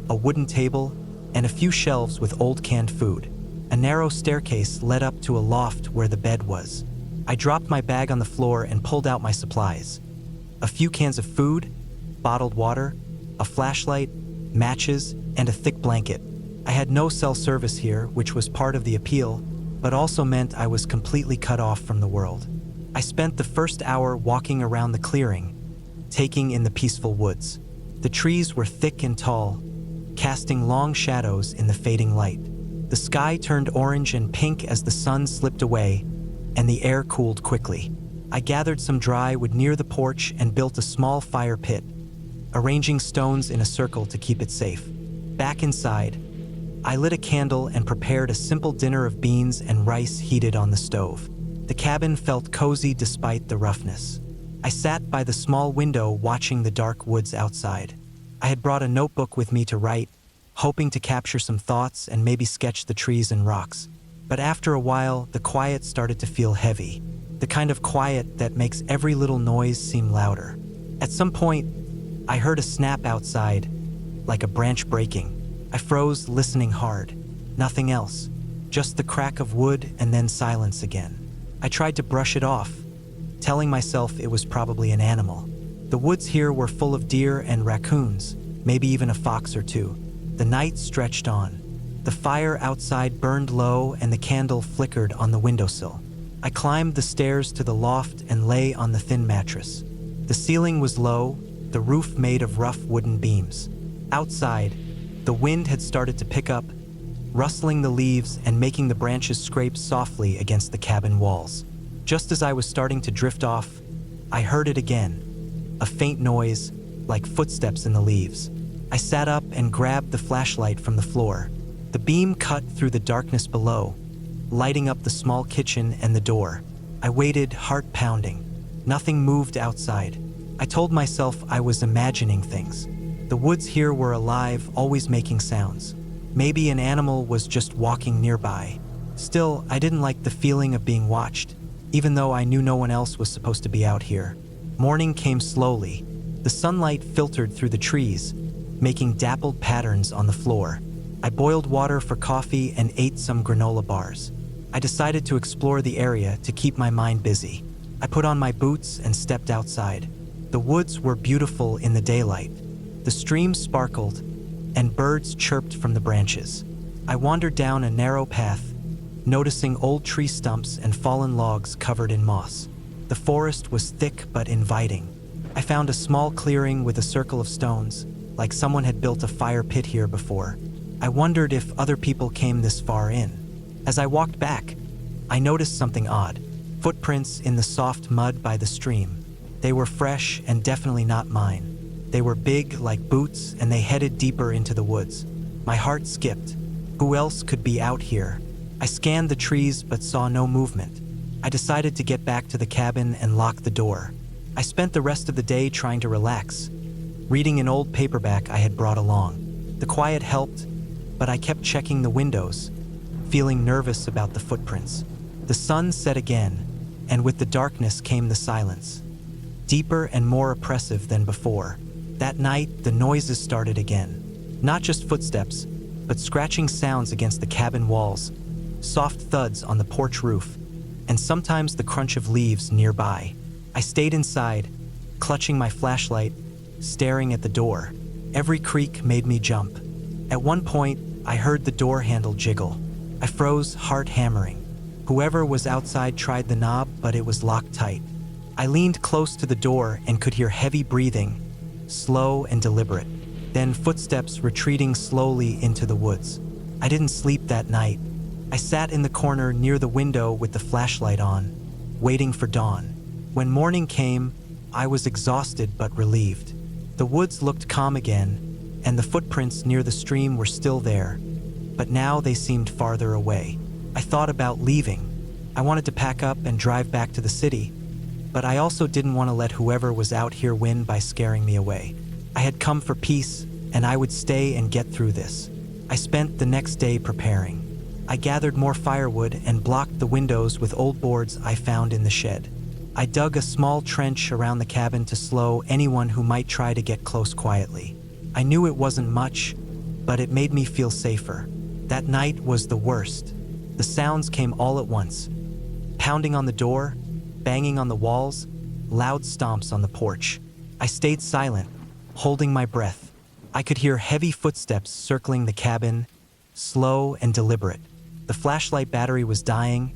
a wooden table, and a few shelves with old canned food. A narrow staircase led up to a loft where the bed was. I dropped my bag on the floor and pulled out my supplies. A few cans of food, bottled water, a flashlight, matches, and a thick blanket. I had no cell service here, which was part of the appeal, but also meant I was completely cut off from the world. I spent the first hour walking around the clearing, taking in the peaceful woods. The trees were thick and tall, casting long shadows in the fading light. The sky turned orange and pink as the sun slipped away, and the air cooled quickly. I gathered some dry wood near the porch and built a small fire pit, arranging stones in a circle to keep it safe. Back inside, I lit a candle and prepared a simple dinner of beans and rice heated on the stove. The cabin felt cozy despite the roughness. I sat by the small window watching the dark woods outside. I had brought a notebook with me to write, hoping to capture some thoughts and maybe sketch the trees and rocks. But after a while, the quiet started to feel heavy, the kind of quiet that makes every little noise seem louder. At some point, I heard a snap outside, like a branch breaking. I froze, listening hard. Nothing else, just the crack of wood and then silence again. I tried to brush it off, telling myself it was probably an animal. The woods here were full of deer and raccoons, maybe even a fox or 2. The night stretched on. The fire outside burned low and the candle flickered on the windowsill. I climbed the stairs to the loft and lay on the thin mattress. The ceiling was low, the roof made of rough wooden beams. Outside, the wind had started to pick up, rustling the leaves and making the branches scrape softly against the cabin walls. Just as I was starting to drift off, I heard it again, a faint noise, like footsteps in the leaves. I sat up and grabbed the flashlight from the floor. The beam cut through the darkness below, lighting up the small kitchen and the door. I waited, heart pounding. Nothing moved outside. I told myself I was imagining things. The woods here were alive, always making sounds. Maybe an animal was just walking nearby. Still, I didn't like the feeling of being watched, even though I knew no one else was supposed to be out here. Morning came slowly. The sunlight filtered through the trees, making dappled patterns on the floor. I boiled water for coffee and ate some granola bars. I decided to explore the area to keep my mind busy. I put on my boots and stepped outside. The woods were beautiful in the daylight. The stream sparkled, and birds chirped from the branches. I wandered down a narrow path, noticing old tree stumps and fallen logs covered in moss. The forest was thick but inviting. I found a small clearing with a circle of stones, like someone had built a fire pit here before. I wondered if other people came this far in. As I walked back, I noticed something odd. Footprints in the soft mud by the stream. They were fresh and definitely not mine. They were big, like boots, and they headed deeper into the woods. My heart skipped. Who else could be out here? I scanned the trees but saw no movement. I decided to get back to the cabin and lock the door. I spent the rest of the day trying to relax, reading an old paperback I had brought along. The quiet helped, but I kept checking the windows, feeling nervous about the footprints. The sun set again, and with the darkness came the silence, deeper and more oppressive than before. That night, the noises started again. Not just footsteps, but scratching sounds against the cabin walls, soft thuds on the porch roof, and sometimes the crunch of leaves nearby. I stayed inside, clutching my flashlight, staring at the door. Every creak made me jump. At one point, I heard the door handle jiggle. I froze, heart hammering. Whoever was outside tried the knob, but it was locked tight. I leaned close to the door and could hear heavy breathing, slow and deliberate. Then footsteps retreating slowly into the woods. I didn't sleep that night. I sat in the corner near the window with the flashlight on, waiting for dawn. When morning came, I was exhausted but relieved. The woods looked calm again, and the footprints near the stream were still there, but now they seemed farther away. I thought about leaving. I wanted to pack up and drive back to the city, but I also didn't want to let whoever was out here win by scaring me away. I had come for peace, and I would stay and get through this. I spent the next day preparing. I gathered more firewood and blocked the windows with old boards I found in the shed. I dug a small trench around the cabin to slow anyone who might try to get close quietly. I knew it wasn't much, but it made me feel safer. That night was the worst. The sounds came all at once. Pounding on the door, banging on the walls, loud stomps on the porch. I stayed silent, holding my breath. I could hear heavy footsteps circling the cabin, slow and deliberate. The flashlight battery was dying,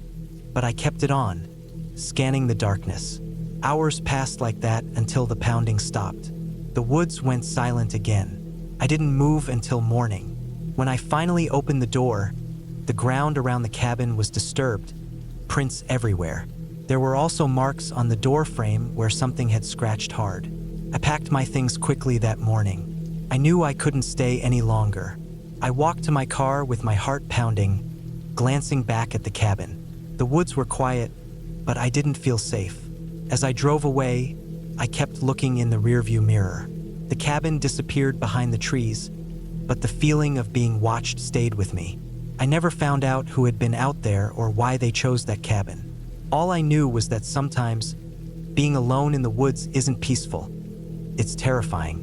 but I kept it on, scanning the darkness. Hours passed like that until the pounding stopped. The woods went silent again. I didn't move until morning. When I finally opened the door, the ground around the cabin was disturbed, prints everywhere. There were also marks on the door frame where something had scratched hard. I packed my things quickly that morning. I knew I couldn't stay any longer. I walked to my car with my heart pounding, glancing back at the cabin. The woods were quiet, but I didn't feel safe. As I drove away, I kept looking in the rearview mirror. The cabin disappeared behind the trees, but the feeling of being watched stayed with me. I never found out who had been out there or why they chose that cabin. All I knew was that sometimes being alone in the woods isn't peaceful. It's terrifying.